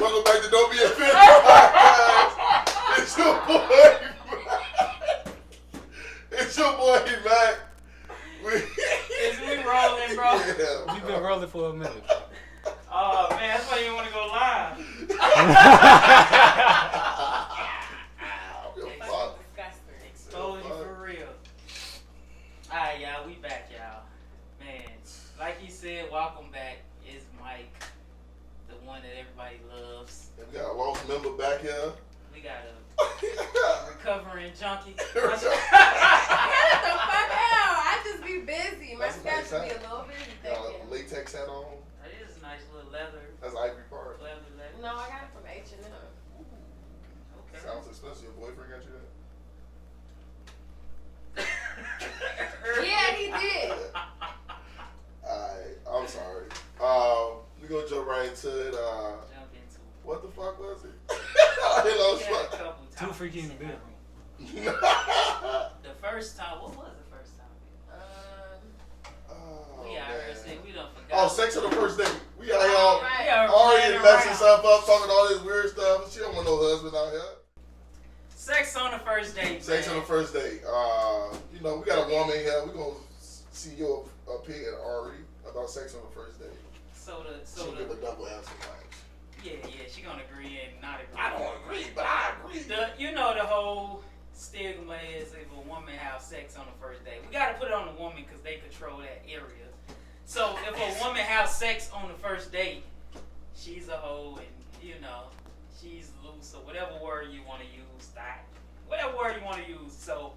Welcome back to Don't Be Offended Podcast. It's your boy, It's your boy, Mac. Is we rolling, bro? Yeah, We've been rolling for a minute. Oh, man, that's why you didn't want to go live. Expose you for real. Alright, y'all, we back, y'all. Man, like you said, welcome back. It's Mike, the one that everybody loves. And we got a lost member back here. We got a recovering junkie. Get the fuck out! I just be busy. My schedule be a little busy. Got a latex hat on. That is a nice little leather. That's Ivory Park. Leather. No, I got it from H&M. Okay. Sounds expensive. Your boyfriend got you Yeah, he did. Alright, I'm sorry. We gonna jump right into it. Jump into it. What the fuck was it? We had a couple Too topics freaky in the our bedroom. room. The first time, what was the first time? We out here saying we done forgot. Oh, sex on the first date. We out here Right. already messing stuff up, talking all this weird stuff. She don't want no husband out here. Sex on the first date. Sex man. on the first date. You know, we got a woman here. We're gonna see your opinion, Ari, about sex on the first date. She'll give a double answer, like. Yeah, she gonna agree and not agree. I don't agree, but I agree. The whole stigma is if a woman have sex on the first date. We gotta put it on the woman because they control that area. So if a woman have sex on the first date, she's a hoe and she's loose or whatever word you want to use. Whatever word you want to use. So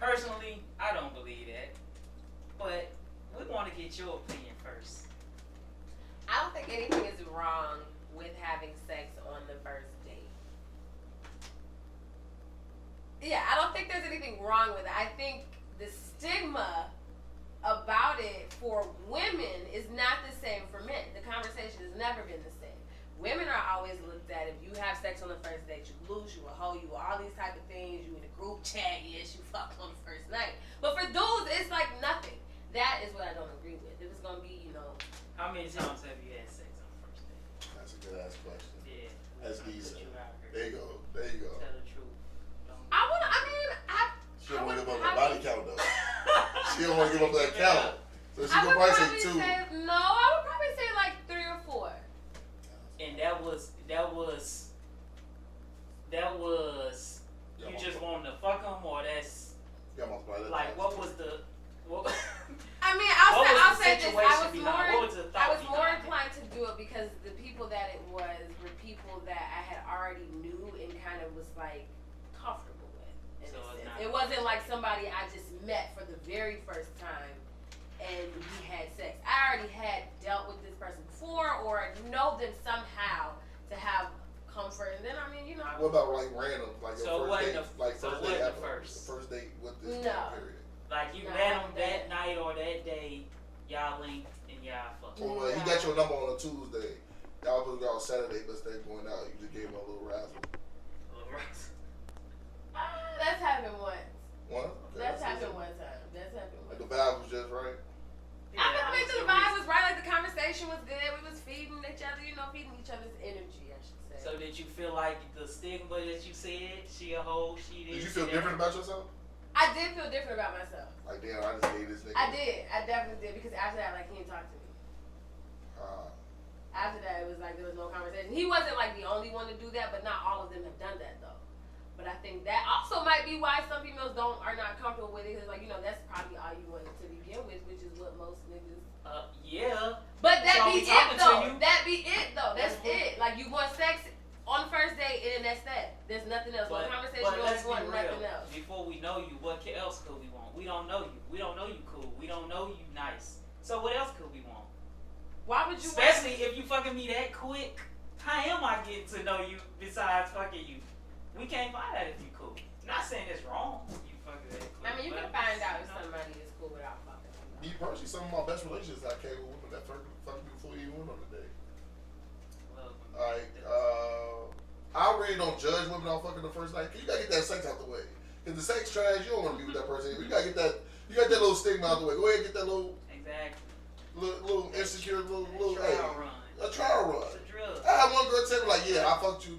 personally, I don't believe that. But we want to get your opinion first. I don't think anything is wrong with having sex on the first date. Yeah, I don't think there's anything wrong with it. I think the stigma about it for women is not the same for men. The conversation has never been the same. Women are always looked at, if you have sex on the first date, you lose, you a hoe, you all these type of things, you in a group chat, yes, you fucked on the first night. But for dudes, it's like nothing. That is what I don't agree with. If it's going to be, How many times have you had sex on the first date? That's a good ass question. Yeah. That's Put decent. you out here. There you go. Tell the truth. She don't want to give up that body I count though. She don't want to give up that count. So she I gonna would probably say 2. no, I would probably say like 3 or 4. And that was you just wanting to fuck them, or that's like what was the what? I mean, What was I'll the say this. situation behind- what was the thought I was more behind it? inclined to do it because the people that it was were people that I had already knew and kind of was like comfortable with. So it's not- It wasn't like somebody I just met for the very first time and we had sex. I already had dealt with this person before or know them somehow to have comfort. And then What about like random, like So your what first date, the- like so first what date the ever, first? the first date with this No. time period. Like you No, met I them don't that think- night or that day, y'all linked and y'all fucked. Or he got your number on a Tuesday. Y'all supposed to go on Saturday, but instead of going out, you just gave him a little razzle. That's happened once. What? That's happened one time. That's happened Like one the time. vibe was just right. I mean, the vibe was right. Like the conversation was good. We was feeding each other, feeding each other's energy, I should say. So did you feel like the stigma that you said, she a hoe, she Did this, you feel she different that? about yourself? I did feel different about myself. Like, damn, I just gave this nigga. I did. I definitely did because after that, like he didn't talk to me. After that, it was like there was no conversation. He wasn't like the only one to do that, but not all of them have done that though. But I think that also might be why some females are not comfortable with it. Cause that's probably all you wanted to begin with, which is what most niggas. Yeah. But that So be we talking it to though. you. That be it though. That's Mhm. it. Like you want sex on the first date and then that's that. There's nothing else. No conversation. But No let's be want real. nothing else. Before we know you, what else could we want? We don't know you. We don't know you cool. We don't know you nice. So what else could we want? Why would you? Especially if you fucking me that quick. How am I getting to know you besides fucking you? We can't find out if you cool. Not saying it's wrong. You fucking that quick. I mean, you can but, find out if you know. somebody is cool without fucking them. Me personally, some of my best relationships I came with women that fucked me before you even went on the date. Well, Like, I really don't judge women on fucking the first night. 'Cause you gotta get that sex out the way. If the sex trash, you don't want to be with that person. You gotta get that. You got that little stigma out the way. Go ahead and get that little exactly. insecure, little Trial hey, run. a trial run. It's a drill up. I had one girl tell me like, yeah, I fucked you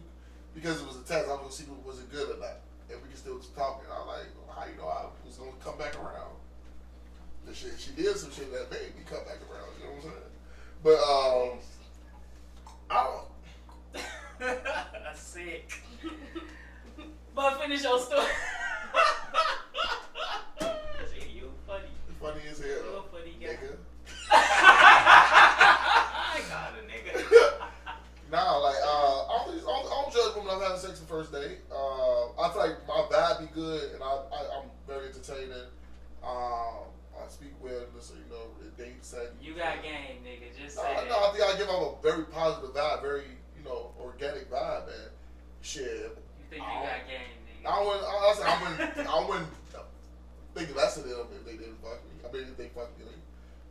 because it was a test. I was gonna see was it good or not, and we can still talk. And I was like, well, how you know I was gonna come back around? The shit she did some shit that made me come back around. You know what I'm saying? But I don't. Sick. But finish your story. You funny. Funny as hell. You a funny guy. Nigga. I got a nigga. Nah, like I don't judge women I'm having sex the first date. I feel like my vibe be good, and I'm very entertaining. I speak well, so you know, the date setting. You got game, nigga. Just say No, that. I think I give off a very positive vibe, very organic vibe, man. Shit. You think you got game, nigga? I wouldn't think less of them if they didn't fuck me. I mean, if they fucked me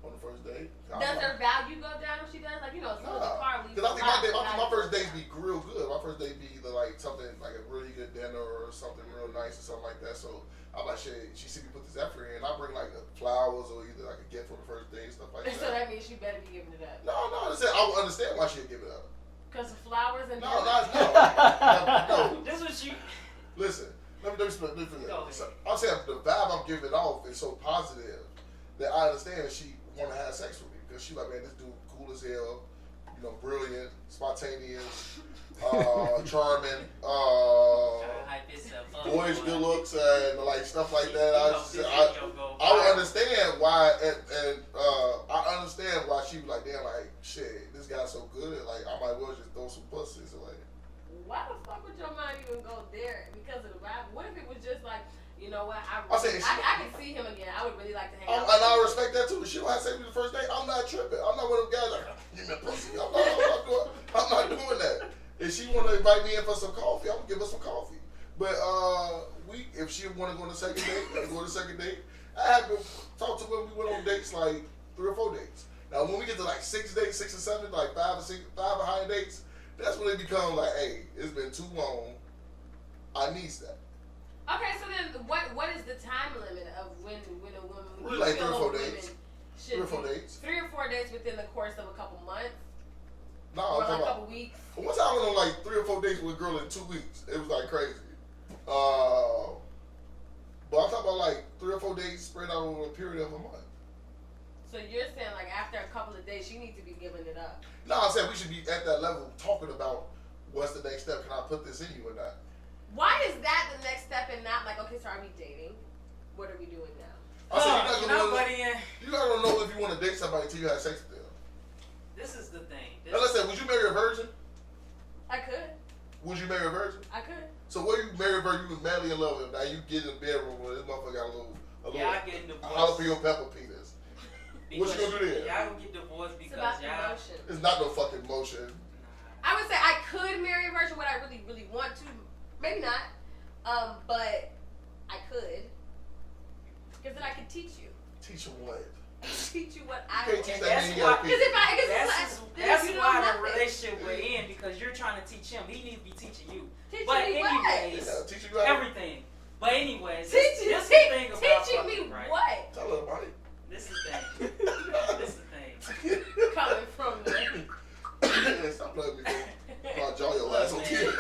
on the first date. Does her value go down if she does? Like, as soon as the car leaves. Because I think my first dates be real good. My first date be either like something like a really good dinner or something real nice or something like that. So I'm like, shit, she see me put this effort in. I bring like flowers or either like a gift for the first date and stuff like that. So that means she better be giving it up. No, I would understand why she'd give it up. Because of flowers and No. This was you. Listen, let me explain. So, I'm saying the vibe I'm giving off is so positive that I understand that she want to have sex with me because she like, man, this dude cool as hell, brilliant, spontaneous, charming, boyish good looks, and like stuff like that. I would understand why, and I understand why she was like, damn, like shit, this guy's so good, like I might well just throw some pussies away. Why the fuck would your mind even go there because of the vibe? What if it was just like, you know what, I can see him again. I would really like to hang out with him. And I respect that too. If she don't have sex with me the first day, I'm not tripping. I'm not one of them guys like, give me a pussy. I'm not doing that. If she want to invite me in for some coffee, I'm going to give her some coffee. But if she want to go on a second date, let's go on a second date. I have to talk to women. We went on dates like 3 or 4 dates. Now, when we get to like 6 dates, 6 or 7, like 5 or higher dates, that's when it becomes like, hey, it's been too long. I need that. Okay, so then what is the time limit of when a woman? Really like 3 or 4 dates. 3 or 4 dates. 3 or 4 dates within the course of a couple months. No, or like a couple weeks. One time I went on like 3 or 4 dates with a girl in 2 weeks. It was like crazy. But I'm talking about like 3 or 4 dates spread out over a period of a month. So you're saying like after a couple of days, you need to be giving it up? No, I'm saying we should be at that level talking about what's the next step. Can I put this in you or not? Why is that the next step and not like, okay, so are we dating? What are we doing now? I said you're not gonna know if you want to date somebody until you have sex with them. This is the thing. Now let's say, would you marry a virgin? I could. Would you marry a virgin? I could. So what you marry a virgin, you was madly in love with him. Now you get in the bedroom where this motherfucker got a little getting divorced. jalapeno pepper penis. What you gonna do then? Y'all gonna get divorced because it's about y'all. emotion. It's not no fucking motion. I would say I could marry a virgin. Would I really, really want to? Maybe not. But I could. Because then I could teach you. Teach you what? Teach you what I can't want. teach that man you gotta Because that's why the relationship we're in, because you're trying to teach him. He needs to be teaching you. Teaching but me anyways, teaching you everything. But anyways, teaching this is the thing about teaching me right? what? Tell her about it. This is the thing. This is the thing. Coming from the. Stop letting me go. I'll jaw your ass on TV.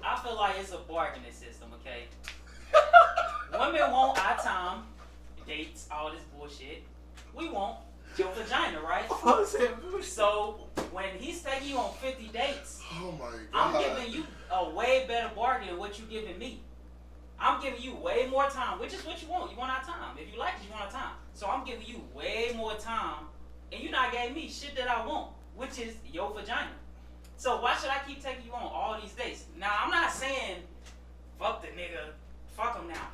I feel like it's a bargaining system, okay? Women want our time, dates, all this bullshit. We want your vagina, right? So when he's taking you on 50 dates, oh my God. I'm giving you a way better bargain than what you giving me. I'm giving you way more time, which is what you want. You want our time. If you like it, you want our time. So I'm giving you way more time, and you not giving me shit that I want, which is your vagina. So why should I keep taking you on all these dates? Now, I'm not saying fuck the nigga, fuck him now.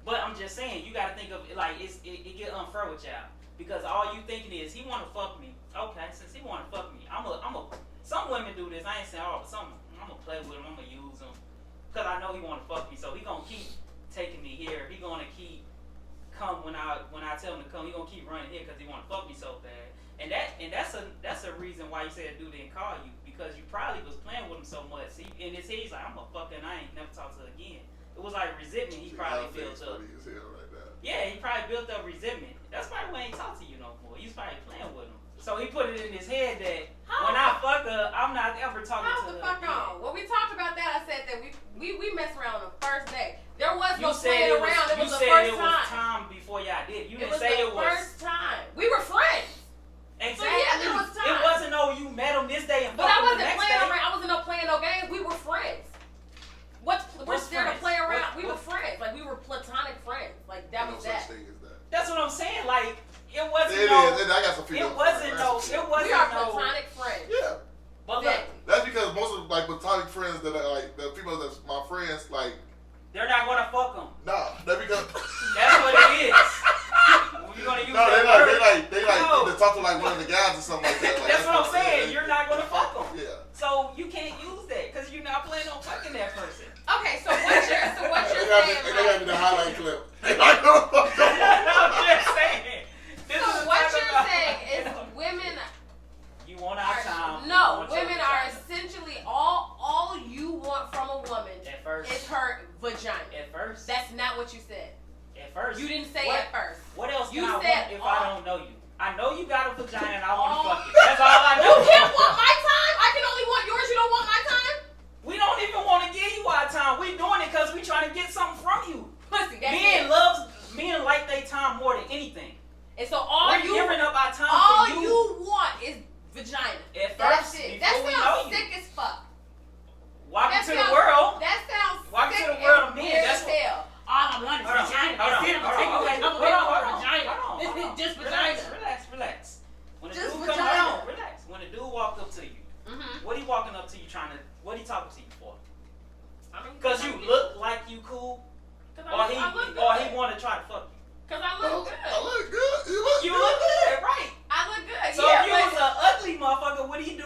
But I'm just saying, you gotta think of it like it get unfair with y'all. Because all you thinking is, he wanna fuck me. Okay, since he wanna fuck me, some women do this, I ain't saying all, but some, I'm gonna play with him, I'm gonna use him. Because I know he wanna fuck me, so he gonna keep taking me here. He gonna keep come when I tell him to come. He gonna keep running here because he wanna fuck me so bad. And that's a reason why you said dude didn't call you, because you probably was playing with him so much. See, in his head, he's like, I'm a fucking, I ain't never talk to her again. It was like resentment he probably built up. Right now. Yeah, he probably built up resentment. That's probably why he ain't talk to you no more. You was probably playing with him. So he put it in his head that when I fuck her, I'm not ever talking How to the her. fuck on? When we talked about that, I said that we messed around on the first day. There was You no said playing it was, around. It you was the said first it was time. time before y'all did. You It didn't was say the it was. first time. We were friends. Exactly. So yeah, there was time. It wasn't no you met him this day and But fucked I him the wasn't next playing day. around. I wasn't no playing no games. We were friends. What's there to friends? play around? We were What- friends. Like we were platonic friends. Like that No was such that. thing as that. That's what I'm saying. Like it wasn't It no. is. And I got some feelings. It wasn't no. It wasn't We are no. platonic friends. Yeah. But look, That's because most of like platonic friends that are like the people that's my friends like they're not gonna fuck him. nah. That because That's what it is. You're gonna use no, that word. they like No. to talk to like one of the guys or something like that. Like, That's what I'm saying. yeah, You're not gonna fuck them. Yeah. So you can't use that because you're not planning on fucking that person. Okay, so what you're They saying? got me the highlight clip. They like, I'm just saying. This is So the what type you're of- saying is women You want our time. no, you want your women are vagina. essentially all you want from a woman At first. is her vagina. At first. That's not what you said. At first. You didn't say What? at first. What else You can I said want if all. I don't know you? I know you got a vagina and I want All. to fuck it. That's all I You know. can't want my time. I can only want yours. You don't want my time. We don't even want to give you our time. We doing it because we trying to get something from you. Pussy. That's Men like their time more than anything. And so all We're you giving up our time all for you want is vagina. At That's first, it. before That we know sounds you. sick as fuck. Welcome That to the sounds- world. That sounds Welcome sick to the world of and men. weird That's as what- hell. All I want is Hold on, vagina. hold on, That's it. I'm hold taking on, away. I'm hold taking on, away hold on, vagina. hold on. Just Relax, vagina. relax. When a Just dude vagina. come on, relax. When a dude walk up to you, Mm-hmm. what he walking up to you trying to? What he talking to you for? I mean, Cause you look like you cool, or I he want to try to fuck you. Cause I I look good. look good. You You look good, right? I look good. So yeah, if you but was an ugly motherfucker, would he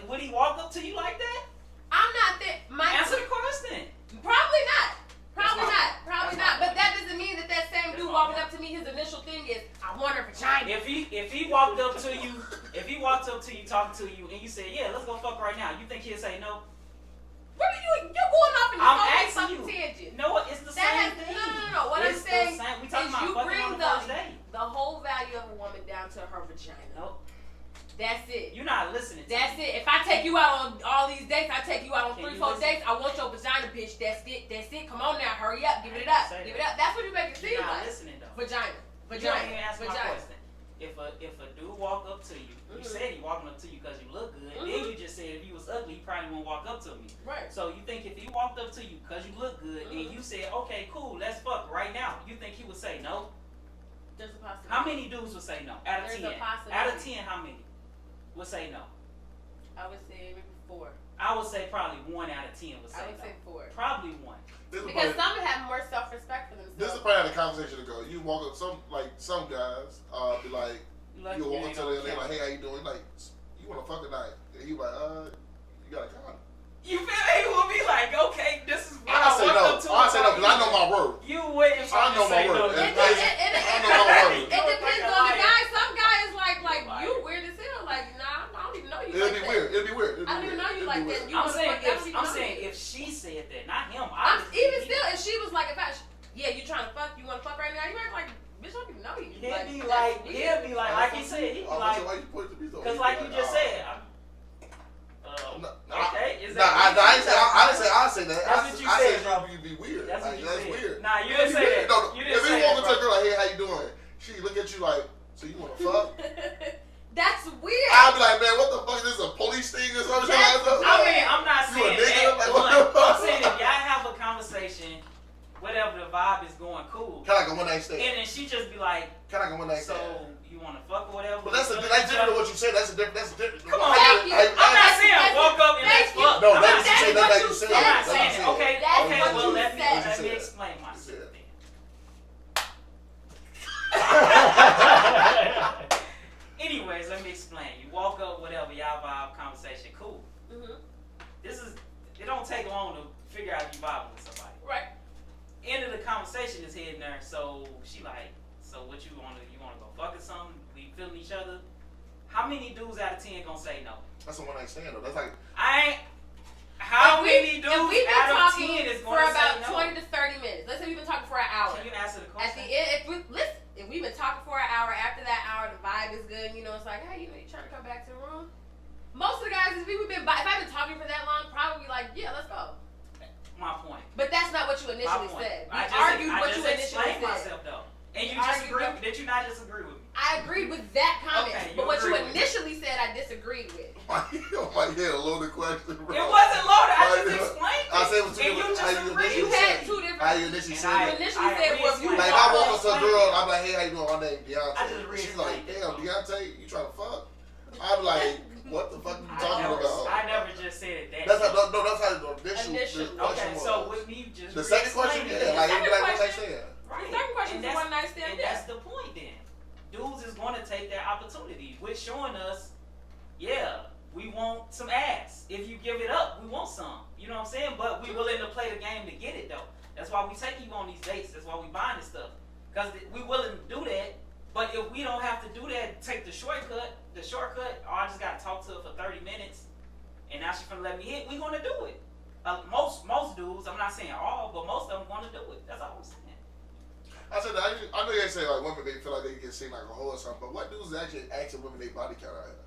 would he walk up to you like that? I'm not that. Answer the question. Probably not. Probably That's not. my- Probably that's not. my But that doesn't mean that same That's dude my walking point. up to me, his initial thing is, I want her vagina. If he walked up to you, talking to you, and you said, yeah, let's go fuck right now, you think he'll say no? What are you? You're going off in I'm your own asking fucking you. tangent. No, it's the That same has, thing. no. What It's I'm saying the same. We is talking about you fucking bring on the first day. the whole value of a woman down to her vagina. Nope. That's it. You're not listening to That's me. it. If I take you out on all these dates, I take you out on Can 3, you 4 listen? dates. I want your vagina, bitch. That's it. That's it. Come on now, hurry up. Give it up. Say Give that. it up. That's what you make it seem You're not like. listening though. Vagina. You don't even Vagina. answer my Vagina. question. If a dude walk up to you, you Mhm. said he walking up to you because you look good. Then Mhm. you just said if he was ugly, he probably won't walk up to me. Right. So you think if he walked up to you because you look good and Mhm. you said, okay, cool, let's fuck right now, you think he would say no? There's a possibility. How many dudes would say no? Out of There's 10. a possibility. Out of 10, how many would say no? I would say maybe 4. I would say probably 1 out of 10 would say I would no. say 4. Probably 1. This is Because probably- some have more self-respect for This is themselves. probably how the conversation to go. You walk up, some guys be like, Lucky you walk up ain't to on them, they like, camera. hey, how you doing? Like, you want to fuck tonight? And he like, you got a condom. You feel me? He will be like, okay, this is what I say walked no. up to I say no because I know my word. You waiting for I me know to my say word. no. And It I know my word. depends on the guy. Some guys like Liar. you weird as hell. Like, nah, I don't even know you. It'll like be that. weird. It'll be weird. I don't even know you like that. You I'm wanna saying fuck, I don't even I'm know saying you. if she said that, not him. Even still, if she was like, yeah, you trying to fuck, you want to fuck right now, you might be like, bitch, I don't even know you. He'll be like he said, he'd be like, why you put it to me so? because like you just said, okay, is Nah, that? I say that. That's what you I said, said bro. you'd be weird. That's what you That's said. weird. Nah, you It'd didn't be say weird. that. No, You if didn't he say walk that, up to a bro. girl like, hey, how you doing? She look at you like, so you want to fuck? That's weird. I'd be like, man, what the fuck is this? A police thing or something? I mean, I'm not You a saying nigga? that. Like, Look, what the I'm fuck? saying if y'all have a conversation, whatever the vibe is going cool, Kind of like a one night stand. and then she just be like, Kind of like a one night so stand. you want to fuck or whatever? But that's different than what you said. That's a different. Come on, Thank you. I'm not saying walk up and let's Thank you. fuck. No, I'm that's not what you saying said. that. That's what you said. I'm not That's what saying you it. said. Okay, That's okay. what Well, you let said. me explain myself said. then. Anyways, let me explain. You walk up, whatever, y'all vibe, conversation, cool. Mhm. It don't take long to figure out you vibing with somebody. Right. End of the conversation is heading there, so she like, so what you wanna go fuck or something? We feeling each other? How many dudes out of 10 gonna say no? That's a one night stand though. That's like How If many dudes if we've been out of talking 10 is for gonna about say no? 20 to 30 minutes. Let's say we've been talking for an hour. Can you answer the At the question? end, if we've been talking for an hour, after that hour, the vibe is good. You know, it's like, hey, you trying to come you not disagree with me? I agreed with that comment, Okay, but what you agree with it. initially said, I disagreed with. Oh my God, a loaded question, bro. It wasn't loaded. I Like, just explained it. I said it was two and you different- just how you agreed. You initially had said- two different. How you initially And said You it. initially said, well, if you Like, if I walk up to a girl, I'm like, hey, how you doing? My name I Deontay. just She's like, reexplained it. damn, Deontay, you trying to fuck? I'm like, what the fuck are you talking about? I never just said that. That's how, no, that's how the initial Initially. question Okay, was. so with me just The second question, re-explaining yeah, it. like, second it'd be like, what they question- saying? Right. The second question And is a that's- one night stand. And that's the point then. Dudes is going to take that opportunity with showing us, yeah, we want some ass. If you give it up, we want some. You know what I'm saying? But we willing to play the game to get it though. That's why we take you on these dates. That's why we buying this stuff. Because we willing to do that. But if we don't have to do that, take the shortcut, oh, I just got to talk to her for 30 minutes, and now she's going to let me hit, we going to do it. Most dudes, I'm not saying all, but most of them want to do it. That's all I'm saying. I said, I know you ain't say like women, they feel like they get seen like a hoe or something, but what dudes actually asking women they body count out here?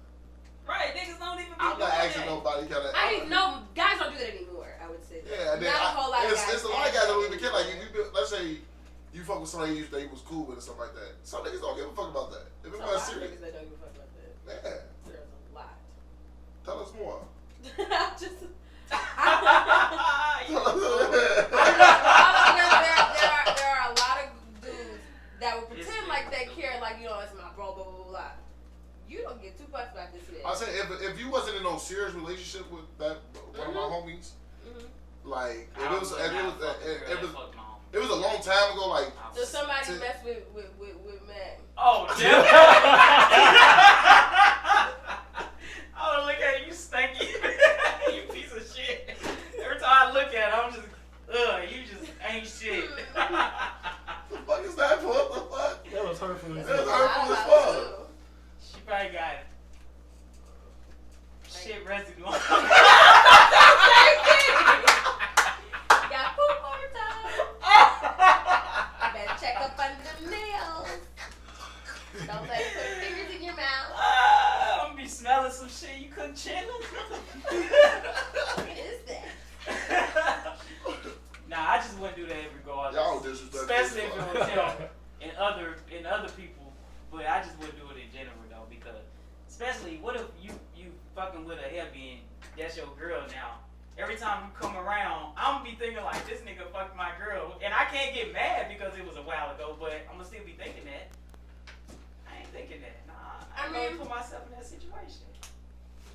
Right, niggas don't even be I'm not doing asking that. no body count out I mean, no, guys don't do that anymore. I would say. Yeah, and then Not a whole lot of guys. it's a lot of guys that don't even care. Like, if you do, let's say you fuck with somebody you was cool with or something like that. Some niggas don't give a fuck about that. If it There's a was lot of serious, niggas that don't give a fuck about that. man, There's a lot. tell us more. Just. Tell You us fool. There are a lot of dudes that will pretend It's- like they care, like, you know, it's my bro, blah, blah, blah, blah. You don't get too fussed about this shit. I said if you wasn't in no serious relationship with that one of my homies, like if it was it was a long time ago, like So somebody mess with Mac. Oh, damn. Oh, look at you, stanky. You piece of shit. Every time I look at it, I'm just, you just ain't shit. the fuck is that? What the fuck? That was hurtful. That was hurtful as fuck. She probably got shit residue on. Got poop over time. Better check up under the nails. Don't let it put fingers in your mouth. I'm gonna be smelling some shit you couldn't channel. What is that? Nah, I just wouldn't do that regardless. Y'all disrespectful. Especially if it was him and other people. But I just wouldn't do it in general though, because especially what if you fucking with a heavy and that's your girl now. Every time you come around, I'm gonna be thinking like this nigga fucked my girl, and I can't get mad because it was a while ago, but I'm gonna still be thinking that. I ain't thinking that. Nah, I mean, put myself in that situation.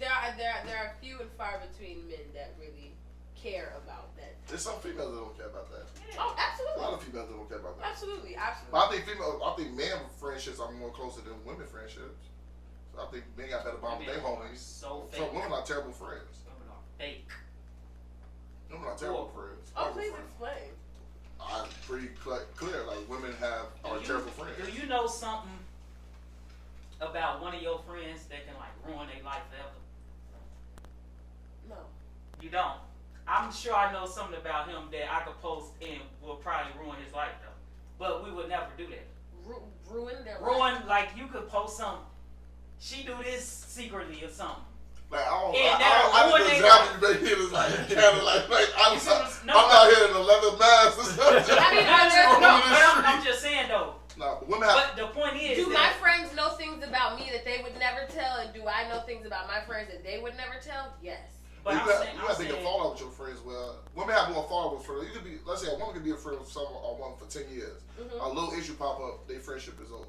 There are few and far between men that really care about that. There's some females that don't care about that. Yeah. Oh, A absolutely. lot of females that don't care about that. Absolutely. But I think men friendships are more closer than women friendships. So I think men got better bond with their homies. So Some fake. women are terrible friends. Women are fake. Women are terrible friends. Oh, Terrible please friends. explain. I'm pretty clear. Like women are terrible friends. Do you know something about one of your friends that can like ruin their life forever? No. You don't. I'm sure I know something about him that I could post and will probably ruin his life though. But we would never do that. Ruin their life. Ruin, like you could post something. She do this secretly or something. Like I And don't they're example ruining you make it is like kind of like I'm No, out here in the leather mask or something. I mean, no, but I'm just saying though. No, but women have. But the point is, Do my friends know things about me that they would never tell, and do I know things about my friends that they would never tell? Yes. but you I'm have, saying, you have to get fallout with your friends. Well, women have more fallout with friends. You could be, let's say, a woman could be a friend with someone or one for 10 years. Mm-hmm. A little issue pop up, their friendship is over.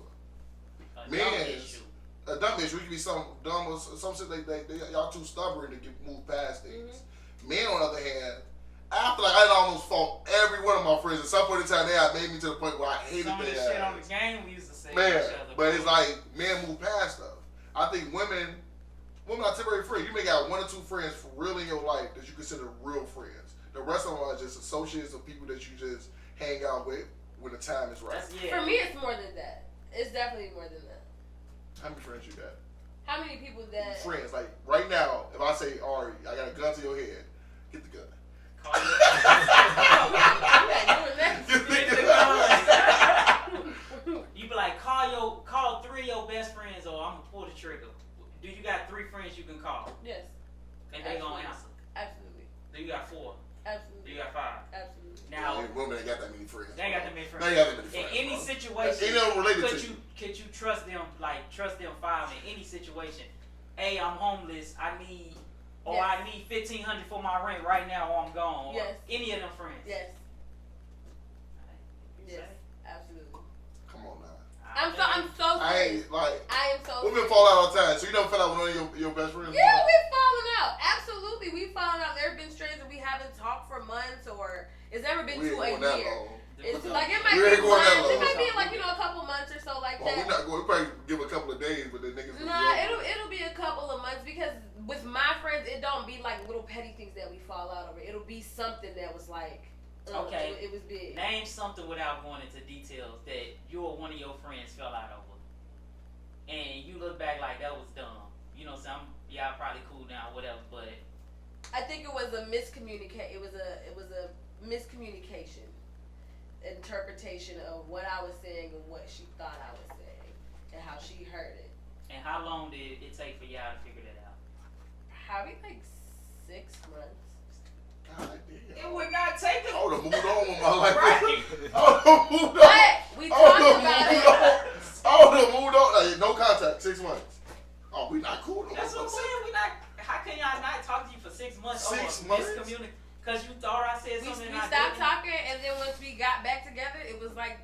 a Men dumb is- issue. A dumb issue, it could be some dumb or some shit. Y'all too stubborn to move past things. Men, on the other hand, after like I almost fought every one of my friends. At some point in time, they had made me to the point where I hated Some of the their shit on the ass. game we used to say to Man, each other. but it's like men move past stuff. I think women are temporary friends. You may got one or two friends for real in your life that you consider real friends. The rest of them are just associates of people that you just hang out with when the time is right. That's, yeah. For me, it's more than that. It's definitely more than that. How many friends you got? How many people that? Friends, like right now, if I say, Ari, I got a gun to your head, get the gun. Call it- Oh, I'm not doing that. Get the gun. You be like, call 3 of your best friends, or I'm gonna pull the trigger. Do you got 3 friends you can call, Yes, and they gonna answer? absolutely, Do you got 4? Do absolutely, you got 5? absolutely. Now, Women ain't got that many friends. they ain't got that many friends. Now you have any In friends. any bro. situation, Ain't nothing related to you. could you trust them? Like trust them five in any situation. Hey, I'm homeless. I need. Or I need $1,500 for my rent right now, or I'm gone. Or any of them friends. Yes. Yes. Absolutely. Come on now. I'm so serious. I am so Women fall out all the time. So you never fell out with one of your best friends? Yeah, we've fallen out. Absolutely. We've fallen out. There have been strains that we haven't talked for months, or it's never been to a year. It's like it might be months. It might be like a couple months or so like that. We're not going. We probably give a couple of days, but the niggas. Nah, it'll be a couple of months because with my friends, it don't be like little petty things that we fall out over. It'll be something that was like. Okay. It was big. Name something without going into details that you or one of your friends fell out over, and you look back like that was dumb. You know, y'all probably cool now, whatever. But I think it was a miscommunication. It was a miscommunication, interpretation of what I was saying and what she thought I was saying, and how she heard it. And how long did it take for y'all to figure that out? Probably like 6 months. God damn. It would not take us. I would have moved on with my life. Right. I would have moved on. But we talked about it. I would have moved on. Like, no contact. 6 months. Oh, we not cool no more. That's what I'm saying. We not. How can y'all not talk to you for 6 months? 6 months? Because you thought I said something. We stopped talking, and then once we got back together, it was like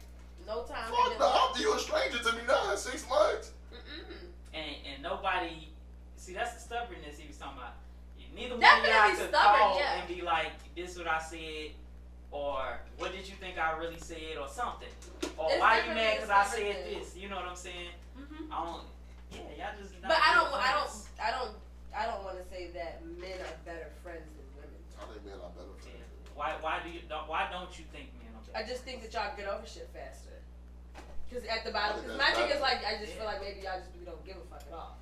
no time. Fuck no. After you a stranger to me now in 6 months. And nobody. See, that's the stubbornness he was talking about. Neither one of Definitely y'all could stubborn, call yeah. and be like, "This is what I said," or "What did you think I really said?" or something. Or It's why you definitely mad a because I stubborn said thing. this? You know what I'm saying? I don't. Yeah, y'all just. But I don't want to say that men are better friends than women. I think men are better friends. Yeah. Why don't you think men are better? I just think that y'all get over shit faster. Because at the bottom, because my thing is like, I just feel like maybe y'all just really don't give a fuck at all.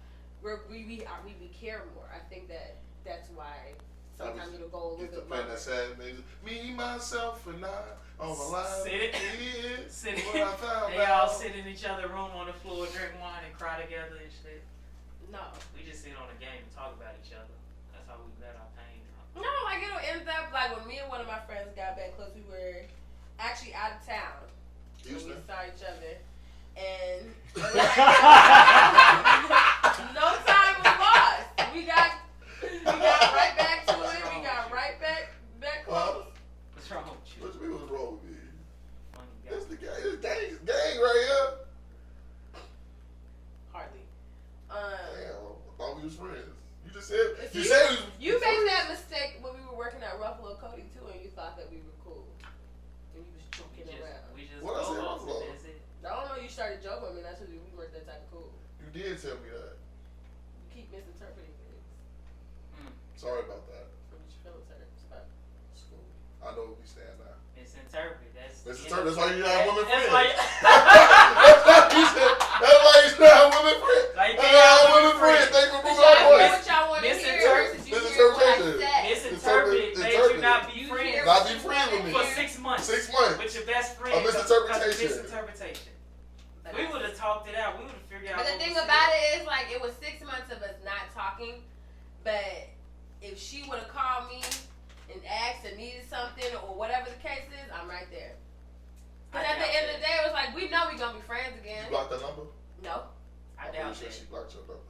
We care more. I think that's why sometimes it'll go a little bit longer. That sad music. Me, myself, and I on my life. They all sit in each other's room on the floor, drink wine, and cry together and shit. No. We just sit on the game and talk about each other. That's how we let our pain out. No, like it'll end up like when me and one of my friends got back close, we were actually out of town. Houston. We saw each other. And no time was lost. We got right back to it. We got right back close. What's wrong with you? What's wrong with me? Funny guy. It's the gang. It's gang right here. Hardly. Damn, I thought we was friends. You just said you made that mistake when we were working at Ruffalo Cody too, and you thought that we were cool. And you was joking around. We just What I say, Ruffalo? that's it. I don't know. You started joking with me. That's what we weren't that type of cool. You did tell me that. You keep misinterpreting things. Sorry about that. From your feelings hurt. Stop. It's cool. I know where we stand now. Misinterpret. That's why you have women friends. That's why you should have women friends. Like, women friends. Thank you for moving our voice. What y'all want to hear versus you hear what I said. Misinterpret made you not be friends. Not be friends with me. For 6 months. 6 months. With your best friend. A misinterpretation. Misinterpretation. We would have talked it out. We would have figured out. But the thing about it is, like, it was 6 months of us not talking. But if she would have called me and asked and needed something or whatever the case is, I'm right there. But at the end of the day, it was like, we know we're going to be friends again. You blocked that number? No. I doubt that. She blocked your number.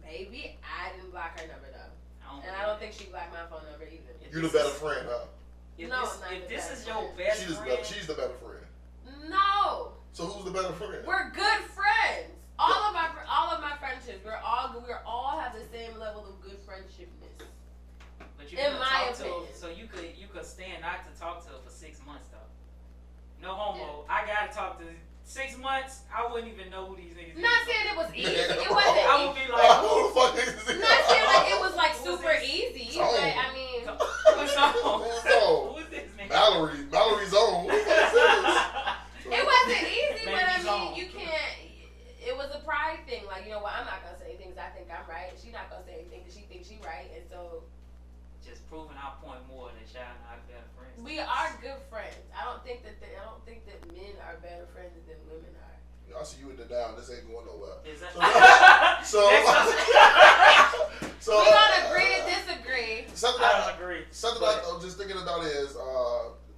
Maybe. I didn't block her number, though. And I don't think she blocked my phone number either. You the better friend, huh? If this is your best friend. She's the better friend. No. So who's the better friend? We're good friends. All of my friendships, we all have the same level of good friendshipness. But you in could my talk to her, opinion. so you could stand not to talk to her for 6 months though. No homo. Yeah. I gotta talk to 6 months. I wouldn't even know who these niggas. Not saying it was easy. It wasn't. I would be like, who the fuck is this? Not saying like it was like super easy, but I mean, who's on? Who is this nigga? Mallory's on. Who the fuck is this? It wasn't easy, but I Maybe mean, you can't. It was a pride thing. Like, you know what? I'm not gonna say anything 'cause I think I'm right. She's not gonna say anything 'cause she thinks she's right, and so. Just proving our point more that y'all not better friends. We are good friends. I don't think that men are better friends than women are. I see you in the down. This ain't going nowhere. Is that So we're gonna agree to disagree. I don't agree. Something I'm just thinking about is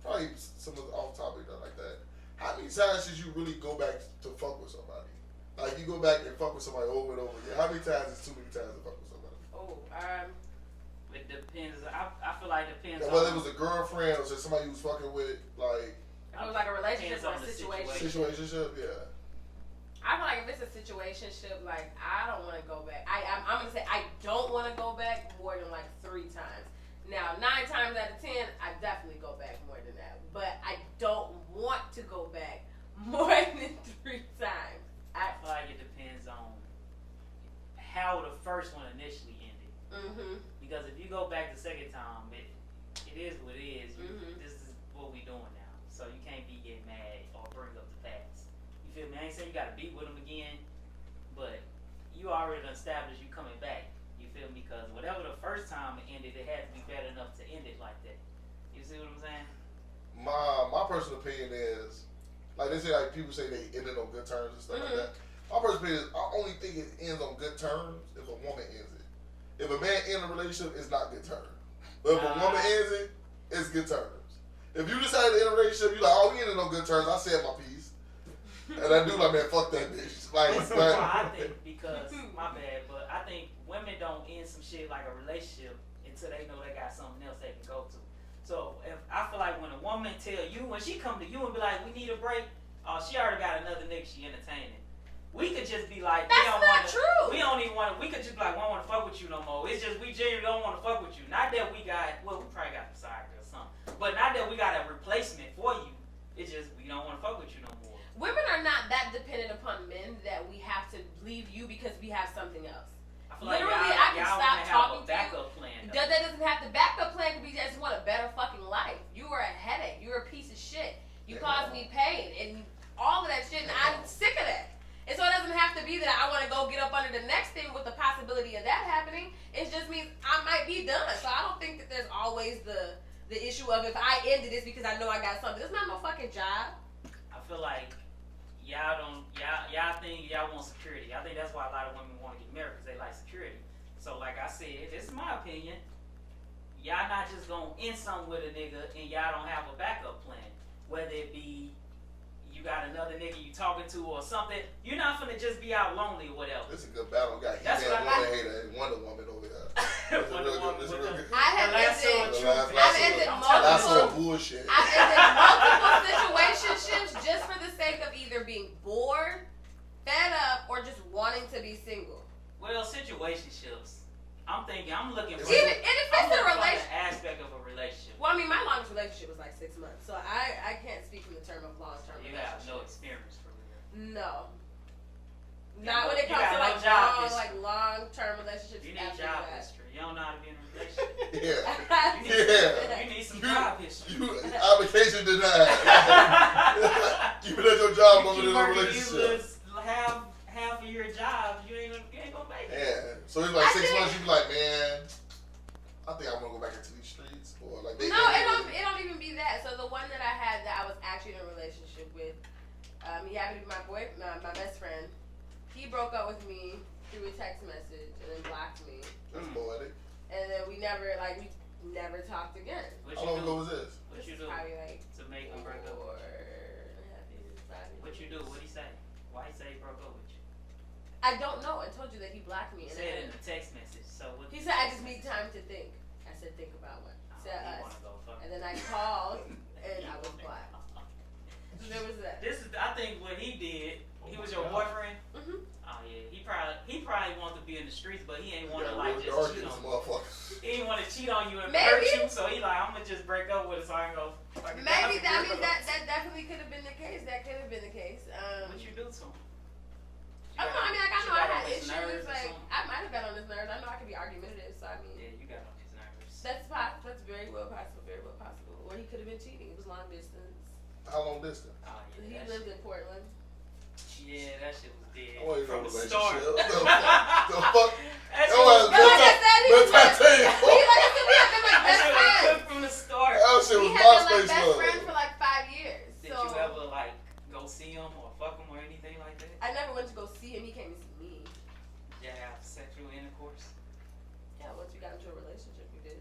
probably some of the off topic like that. times did you really go back to fuck with somebody? Like you go back and fuck with somebody over and over again. How many times is too many times to fuck with somebody? It depends. I feel like it depends. Whether it was a girlfriend or just somebody you was fucking with, like. If it was like a relationship or a situation. Situationship, yeah. I feel like if it's a situationship, like I don't want to go back. I'm gonna say I don't want to go back more than like 3 times. Now 9 times out of 10, I definitely go back more than that. But I don't want to go back more than 3 times. I feel like it depends on how the first one initially ended. Mm-hmm. Because if you go back the second time, it is what it is. This is what we doing now. So you can't be getting mad or bring up the past. You feel me? I ain't saying you gotta be with them again, but you already established you coming back. You feel me? Because whatever the first time it ended, it had to be bad enough to end it like that. You see what I'm saying? My personal opinion is, like they say, like people say they ended on good terms and stuff like that. My personal opinion is, I only think it ends on good terms if a woman ends it. If a man ends a relationship, it's not good terms. But if a woman ends it, it's good terms. If you decide to end a relationship, you like, oh, we ended on good terms. I said my piece, and I do like, man, fuck that bitch. Like, well, I think because my bad, but I think women don't end some shit like a relationship until they know they got something else they can go to. So if I feel like when a woman tell you, when she come to you and be like, we need a break, she already got another nigga she entertaining. We could just be like, that's not true. We don't even want to. We could just be like, we don't want to fuck with you no more. It's just we genuinely don't want to fuck with you. Not that we got, well, we probably got Poseidon or something, but not that we got a replacement for you. It's just we don't want to fuck with you no more. Women are not that dependent upon men that we have to leave you because we have something else. I feel like literally, I can stop talking to you. Plan, that doesn't have to backup plan. Could be just want a better fucking life. You are a headache. You're a piece of shit. You cause me pain and all of that shit, and I'm sick of that. And so it doesn't have to be that I want to go get up under the next thing with the possibility of that happening. It just means I might be done. So I don't think that there's always the issue of if I ended this because I know I got something. It's not no fucking job. I feel like y'all think y'all want security. I think that's why a lot of women want to get married because they like security. So like I said, this is my opinion. Y'all not just gonna end something with a nigga and y'all don't have a backup plan. Whether it be you got another nigga you talking to or something, you're not finna just be out lonely or whatever. This is a good battle. We got That's He-Man, what I Wonder Hater, and Wonder Woman over there. Wonder Woman This is with real the- good. I have ended That's multiple. some bullshit. I've ended multiple situationships just for the sake of either being bored, fed up, or just wanting to be single. Well, situationships. I'm looking for Even if it's a the relationship. aspect of a relationship. Well, I mean, my longest relationship was like 6 months, so I can't speak from the term of long-term You have relationship. no experience for real. No. You Not when it you comes got to no like job long, history. like long-term relationships. You need after job that. history. You don't know how to be in a relationship. Yeah. You need some job history. Application denied. Keep it at your job over in a relationship. Half of your job, you ain't gonna make it. Yeah. So it's like 6 months. You be like, man, I think I'm gonna go back into these streets, or like. No, it don't even be that. So the one that I had that I was actually in a relationship with, he happened to be my best friend. He broke up with me through a text message and then blocked me. That's poetic. And then we never talked again. How long ago was this? What you do Probably like to make him break up? 4.5 years, 5 years. What you do? What he say? Why he say he broke up with you? I don't know. I told you that he blocked me. He And said then in the text message. So what? he said I just need time to think. I said think about what. He said He us. wanna go fuck. And then I called and I was blocked. So there was that. This is, I think, what he did. He was your boyfriend. Mhm. Oh yeah, he probably wanted to be in the streets, but he ain't want to Yeah, like real just dark cheat in on this you. motherfucker. He didn't want to cheat on you and Maybe. hurt you, so he like, I'm gonna just break up with her so I can go. fucking Maybe die. that definitely could have been the case. That could have been the case. What you do to him? I don't know. I mean, like I You know I got on had his nerves issues. or Like something? I might have got on his nerves. I know I could be argumentative. So I mean, Yeah, you got on his nerves. that's very well possible. Very well possible. Or he could have been cheating. It was long distance. How long distance? Oh yeah, He that lived shit. in Portland. Yeah, that shit was dead I want you to from know the relationship. start. The fuck? That shit Oh, was But like I said, he was But I tell you, we like I said, we have been like That best shit was friends. cooked from the start. that shit We was have been like MySpace best love. friends for like 5 years. Did So you ever like go see him or fuck him or anything like that? I never went to go see him. He came to see me. Yeah, have sexual intercourse. Yeah, once we got into a relationship, we did.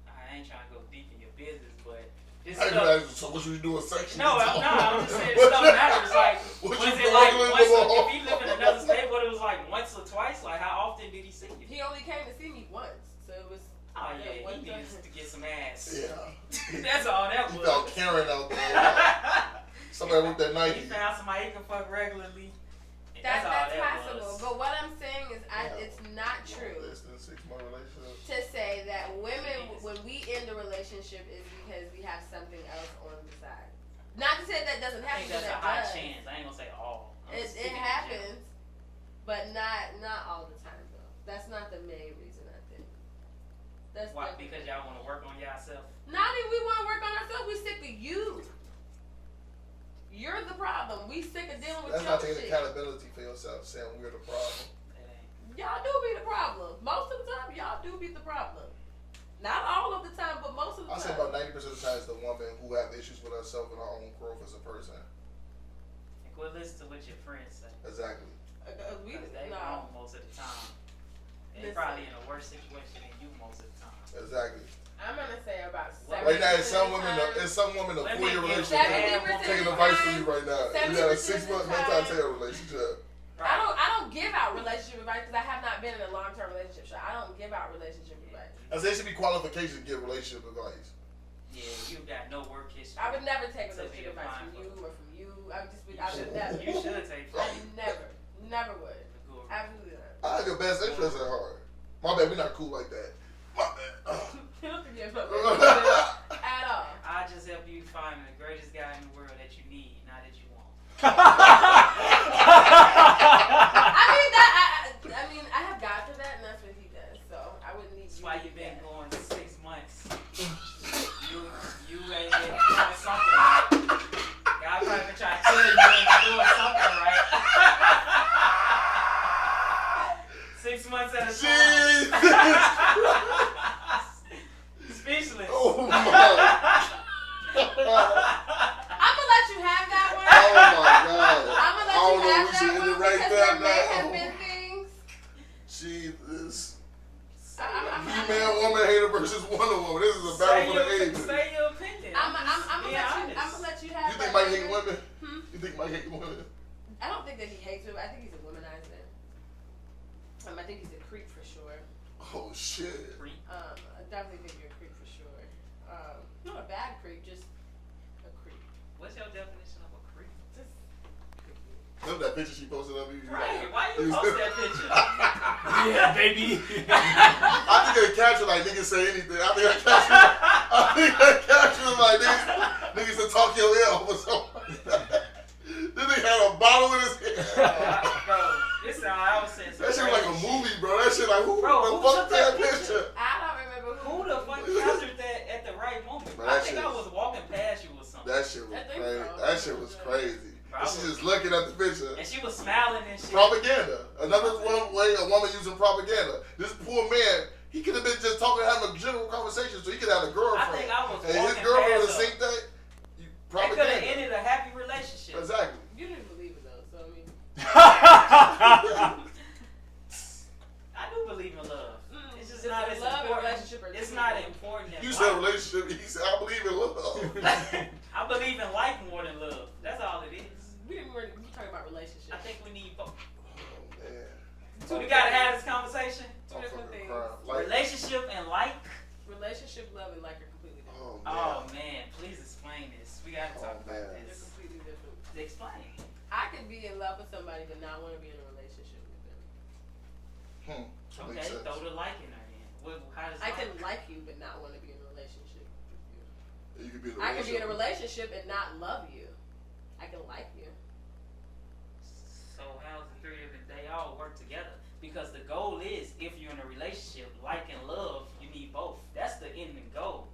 I ain't trying to go deep in your business, but It's I stuff. so what you doing sexually? No, I'm just saying stuff matters. Like, What was you it like doing? once? If he lived in another state, what it was like once or twice? Like, how often did he see you? He only came to see me once, so it was. Oh yeah, one he time. needs to get some ass. Yeah. That's all that He was. felt Karen out there. Somebody with that He 90. found somebody he can fuck regularly. That's all that possible. was. But what I'm saying is, it's not true Less than 6 month relationship. to say that women, when we end a relationship, is because we have something else on the side. Not to say that doesn't I happen, think that's a because high it does. chance. I ain't gonna say all. It happens, but not all the time though. That's not the main reason, I think. That's Why? the- Because y'all want to work on yourself. Not that we want to work on ourselves. We sick of you. You're the problem. We sick of dealing with That's your not taking shit. accountability for yourself, saying we're the problem. It ain't. Y'all do be the problem. Most of the time, y'all do be the problem. Not all of the time, but most of the I say time. about 90% of the time it's the woman who have issues with herself and her own growth as a person. Like, well, listen to what your friends say. Exactly. We, Because they no. wrong most of the time. They Listen. probably in a worse situation than you most of the time. Exactly. I'm gonna say about Well, 70% Right now, it's some of the women, time. it's some women a Women 4-year get relationship. 70% Taking of the advice from time, you right now. You 70% got a of 6 the month time. multi-tail relationship. I don't give out relationship advice because I have not been in a long term relationship, so I don't give out relationship advice. I say it should be qualifications to give relationship advice. Yeah, you got no work history. I would never take to be relationship advice from applying you for. or from you. I would just be, You I would should, never. you should take I from never would. the guru. Absolutely not. I have your best interest at heart. My bad, we're not cool like that. My bad. You don't forget about that at all. I just help you find the greatest guy in the world that you need, not that you want. I mean, I have God for that, and that's what He does. So I wouldn't need. That's you why to you've do been that. going 6 months. You ain't been doing something right. God probably been trying to tell you ain't been doing something right. 6 months at a time. Speechless. Oh my. I'm gonna let you have that one. Oh my God. I'm gonna let I don't you know, have we that should end one it right because there there may have now. been things. Jesus. I'm Female woman hater versus Wonder Woman. This is a battle for the ages. Say your opinion. I'm Be gonna honest. let you have You think that Mike hate one. women? Hmm? You think Mike hate women? I don't think that he hates women. I think he's a womanizer. I think he's a creep for sure. Oh shit. Creep. I definitely think you're a creep for sure. Not a bad creep, just a creep. What's your definition of a creep? Just creepy. Remember that picture she posted of you? Right. Why you post that picture? Yeah, baby. I think they captured like niggas say anything. I think they captured like niggas to talk your ear off or something. This nigga had a bottle in his hand. Bro, this sound I was saying some That shit like a crazy movie, bro. That shit like who Bro, the who fuck took that that picture? I don't remember Who the fuck captured that at the right moment? Bro, I that think shit I was walking past you or something. That shit was I think crazy. so. That shit was crazy. Bro, I And she was- just looking at the picture. And she was smiling and shit. Propaganda. Another one way a woman using propaganda. This poor man, he could have been just talking, having a general conversation, so he could have a I girlfriend. think I was And his walking girlfriend would have past her. seen that. They could have Propaganda. ended a happy relationship. Exactly. You didn't believe it though, so I mean. I do believe in love. It's just It's not a as love and important. relationship are It's two not things. important as You said like. relationship. He said, I believe in love. I believe in like more than love. That's all it is. We didn't really we talking about relationships. I think we need both. Oh, man. We gotta have this conversation. Two different fucking things. crying. Like, Relationship and like. Relationship, love, and like are completely different. oh, man. Oh man, please explain this. We gotta talk Oh, about man. They're this. completely different. Explain. I could be in love with somebody but not want to be in a relationship with them. That Okay, makes sense. throw the like in there then. How does I like? can like you but not want to be in a relationship with you. You could be in a I can be in a relationship. relationship and not love you. I can like you. So how's the three of it? They all work together because the goal is if you're in a relationship, like and love, you need both. That's the end goal.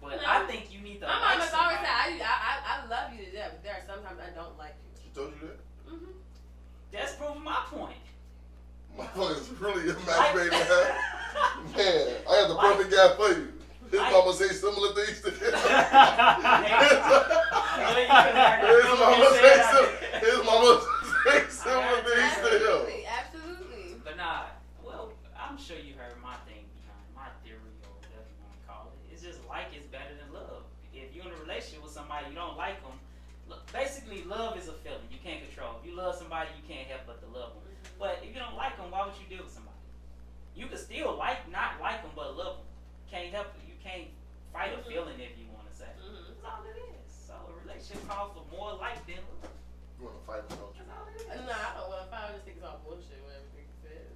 But No. I think you need to My like mama's always somebody. said, I love you to death, but there are sometimes I don't like you. She told you that? Mm-hmm. That's proving my point. Motherfuckers really masturbating her. Man, I have the Like- perfect guy for you. His Like- mama say similar things to him. His mama say similar things to him. Absolutely, absolutely. But nah, well, I'm sure you heard my thing behind my theory or whatever you want to call it. It's just like is better than love. If you're in a You can still not like them, but love them. Can't help it. You can't fight a feeling if you want to say. That's all it is. So a relationship calls for more like than love. You want to fight with don't you? That's all it is. No, I don't want to fight. I just think it's all bullshit. What everything says.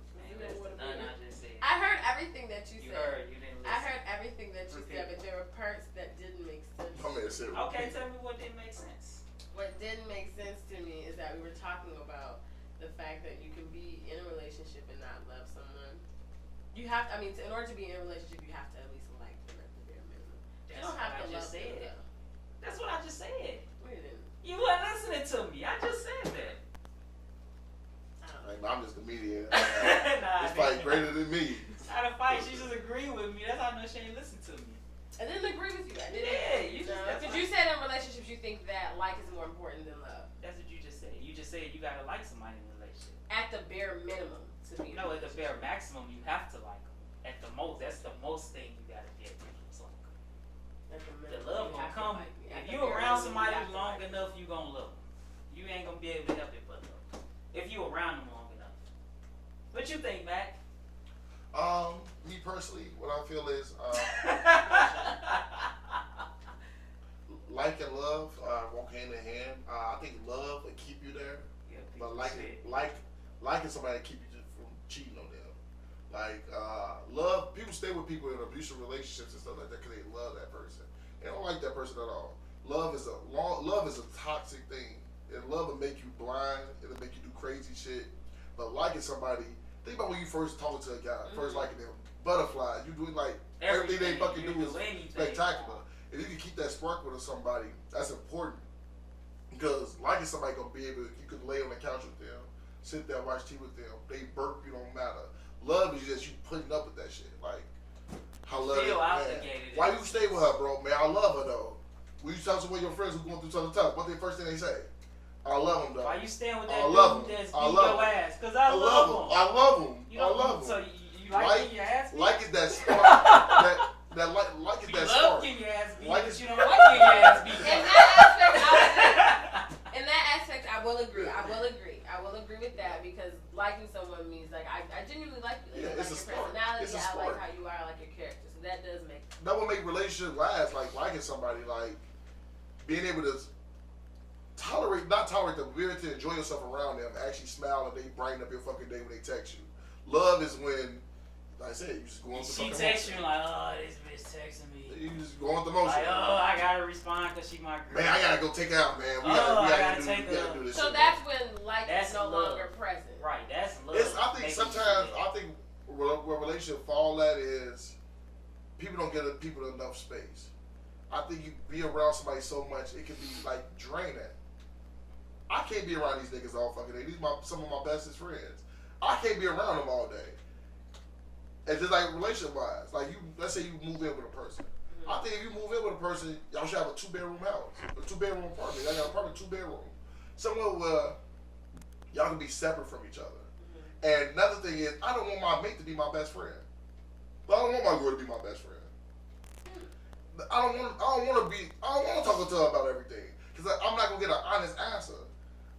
I just said. I heard everything that you You said. heard. You didn't listen. I heard everything that you said, but there were parts that didn't make sense. I'm gonna say Okay, tell me what didn't make sense. What didn't make sense to me is that we were talking about the fact that you can be in a relationship and not love someone. You have, I mean, in order to be in a relationship, you have to at least like them at the bare minimum. You That's don't have what I to just love them, said. though. That's what I just said. We didn't. You weren't listening to me. I just said that. I don't know. Like, I'm just the mediator. Nah, This fight greater than me. It's not a fight. She just agreed with me. That's how I know she ain't listen to me. I didn't agree with you. I didn't. Yeah, you just. Because you said in relationships you think that like is more important than love. That's what you just said. You just said you gotta like somebody in a relationship. At the bare minimum, to be. No, at the bare maximum, you have to like them. At the most, that's the most thing you gotta get from someone. At the The minimum, love you gonna have to come. like me. At If the you bare around minimum, somebody you have to long like me. enough, you gonna love them. You ain't gonna be able to help it but love them. If you around them long enough. What you think, Mac? Me personally, what I feel is, like and love walk hand in hand. I think love will keep you there, Yeah, but people liking somebody keep you from cheating on them. Like love, people stay with people in abusive relationships and stuff like that because they love that person. They don't like that person at all. Love is a toxic thing, and love will make you blind. It'll make you do crazy shit. But liking somebody, think about when you first talk to a guy, first liking them, butterflies. You doing like everything they fucking do is spectacular. If you can keep that spark with somebody, that's important. Because liking somebody gonna be able, you could lay on the couch with them, sit there, watch TV with them. They burp, you don't matter. Love is just you putting up with that shit. Like, I love it, feel man. obligated. Why you stay with her, bro? Man, I love her though. When you talk to one of your friends who's going through something tough, what's the first thing they say? I love him though. Why you staying with that I love dude him. that's I beating love your him. ass? Cause I love him. I love him. You I know, love him. so you like getting your ass beat? Like is that spark. that like is You that love spark. getting your ass beat, Like but is- you don't like getting your ass beat. In that aspect, I will agree. I will agree with that because liking someone means like I genuinely like you. Yeah, I like it's a your spark. personality. It's a I spark. like how you are. I like your character. So that does make. That will make relationships last. Like liking somebody, like being able to not tolerate them, but be able to enjoy yourself around them. Actually smile and they brighten up your fucking day when they text you. Love is when, like I said, you just go on the She fucking texts motion. you like, oh, this bitch texting me. You just go on the motion. Like, oh, I gotta respond because she my girl. Man, I gotta go take her out, man. We I gotta gotta do this So shit. that's when like That's is no love. longer present. Right, that's love. I think Making sometimes, you I think where relationship fall at is people don't give people enough space. I think you be around somebody so much, it can be like draining. I can't be around these niggas all fucking day. These some of my bestest friends. I can't be around them all day. And just like relationship wise, like let's say you move in with a person. I think if you move in with a person, y'all should have a 2-bedroom house, a 2-bedroom apartment. Y'all got an apartment, 2-bedroom, somewhere where y'all can be separate from each other. And another thing is, I don't want my mate to be my best friend. But I don't want my girl to be my best friend. I don't want to talk to her about everything because I'm not gonna get an honest answer.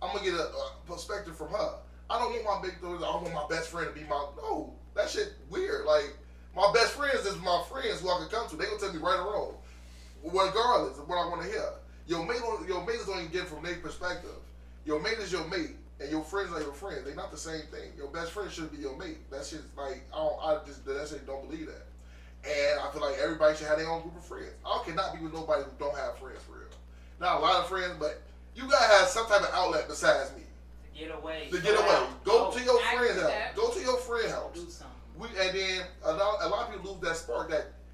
I'm gonna get a perspective from her. I don't want my big I don't want my best friend to be no. That shit weird. Like my best friends is my friends who I can come to. They gonna tell me right or wrong, regardless of what I want to hear. Your mate is don't even get it from their perspective. Your mate is your mate, and your friends are your friends. They're not the same thing. Your best friend should be your mate. That shit's like that shit don't believe that. And I feel like everybody should have their own group of friends. I cannot be with nobody who don't have friends for real. Not a lot of friends, but you gotta have some type of outlet besides me. To get away. Go to your I friend's agree house. with that. Go to your friend's house. Do something. And then a lot of people lose that spark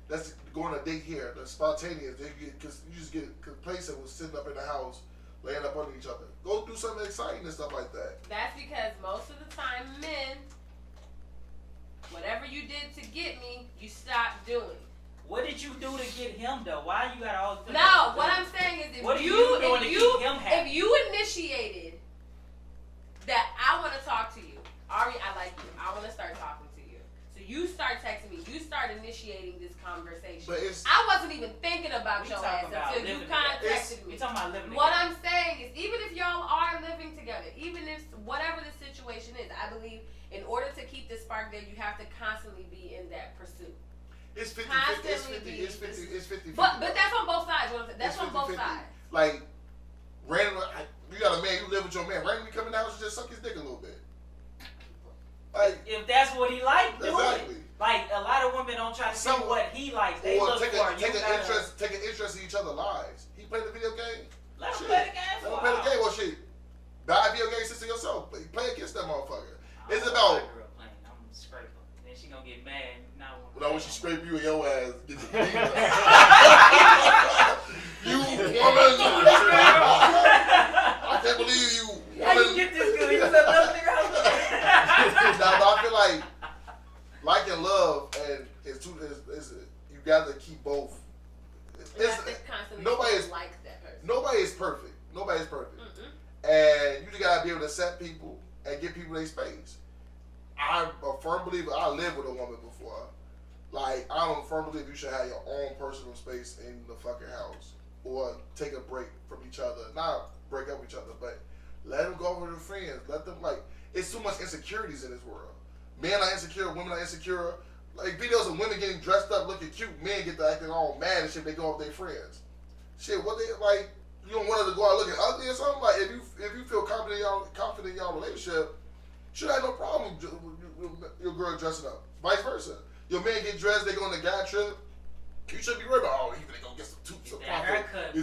that's going on a date here, the spontaneous. Because you just get complacent with sitting up in the house, laying up under each other. Go do something exciting and stuff like that. That's because most of the time, men, whatever you did to get me, you stopped doing. What did you do to get him though? Why you got all? No, what I'm saying is, What are you doing to keep him happy? if you initiated that, I want to talk to you, Ari, I like you. I want to start talking to you. So you start texting me. You start initiating this conversation. But it's I wasn't even thinking about We your talking ass about until you living contacted We me. talking about living What together. I'm saying is, even if y'all are living together, even if whatever the situation is, I believe in order to keep the spark mark there. You have to constantly be in that pursuit. It's 50, Constantly it's 50. But that's on both sides. That's on both 50. sides. Like, randomly, you got a man, you live with your man, randomly come in the house and just suck his dick a little bit. Like, if that's what he likes, do exactly. it. Like, a lot of women don't try to see what he likes. They or look take for an interest in each other's lives. He played the video game. Let him play the game Let for him play the us. game. Well, shit. Buy a video game system yourself. Play against that motherfucker. It's I about. grew up playing. I'm a scraper. Then she gonna get mad. When she scrape you in your ass, get the beat. You woman. I can't believe you woman. How you get this good? You said another nigga out there. Nah, but I feel like and love and you gotta keep both. Nobody is like that person. Nobody is perfect. Nobody's perfect. Mm-mm. And you just gotta be able to accept people and give people their space. I'm a firm believer. I lived with a woman before. Like, I'm a firm believer you should have your own personal space in the fucking house. Or take a break from each other. Not break up with each other, but let them go over to friends. Let them, like, it's too much insecurities in this world. Men are insecure, women are insecure. Like, videos of women getting dressed up, looking cute, men get to acting all mad and shit, they go off their friends. Shit, what they, like, you don't want her to go out looking ugly or something? Like, if you feel confident in y'all relationship, should have no problem with your girl dressing up. Vice versa. Your man get dressed, they go on the guy trip. You should be worried about, oh, even they gonna get some toots or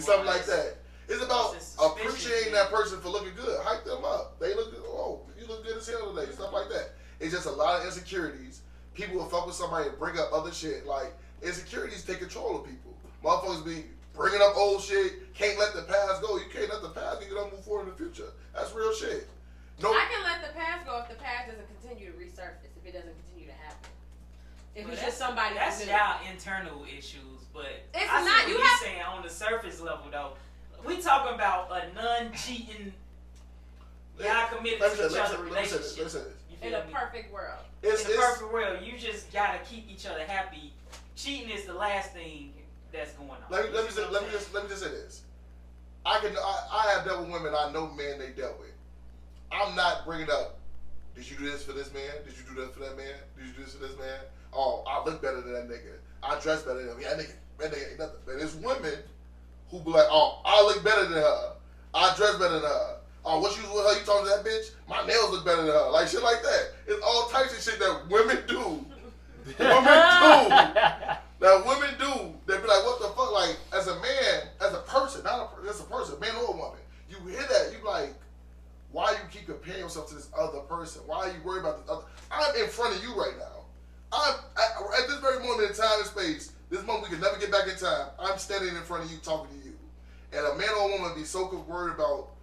something like that. It's about appreciating that person for looking good. Hype them up. They look good. Oh, you look good as hell today. Stuff like that. It's just a lot of insecurities. People will fuck with somebody and bring up other shit. Like, insecurities take control of people. Motherfuckers be bringing up old shit. Can't let the past go. You can't let the past go. You don't move forward in the future. That's real shit. No. I can let the past go if the past doesn't continue to resurface. If it doesn't continue to happen. If it's just somebody that's y'all internal issues, but it's I not. See what you're saying on the surface level though. We talking about a non-cheating, y'all committed to each other relationship. In a perfect world. In a perfect world, you just gotta keep each other happy. Cheating is the last thing that's going on. Let me just say this. I have dealt with women I know men they dealt with. I'm not bringing up. Did you do this for this man? Did you do that for that man? Did you do this for this man? Oh, I look better than that nigga. I dress better than him. Yeah, that nigga ain't nothing. But there's women who be like, oh, I look better than her. I dress better than her. Oh, what you was with her? You talking to that bitch? My nails look better than her. Like shit like that. It's all types of shit that women do. That women do. They be like, what the fuck? Like, as a man, as a person, as a person, man or a woman, you hear that, you like, why you keep comparing yourself to this other person? Why are you worried about this other? I'm in front of you right now. At this very moment in time and space, this moment we can never get back in time, I'm standing in front of you talking to you. And a man or a woman be so worried about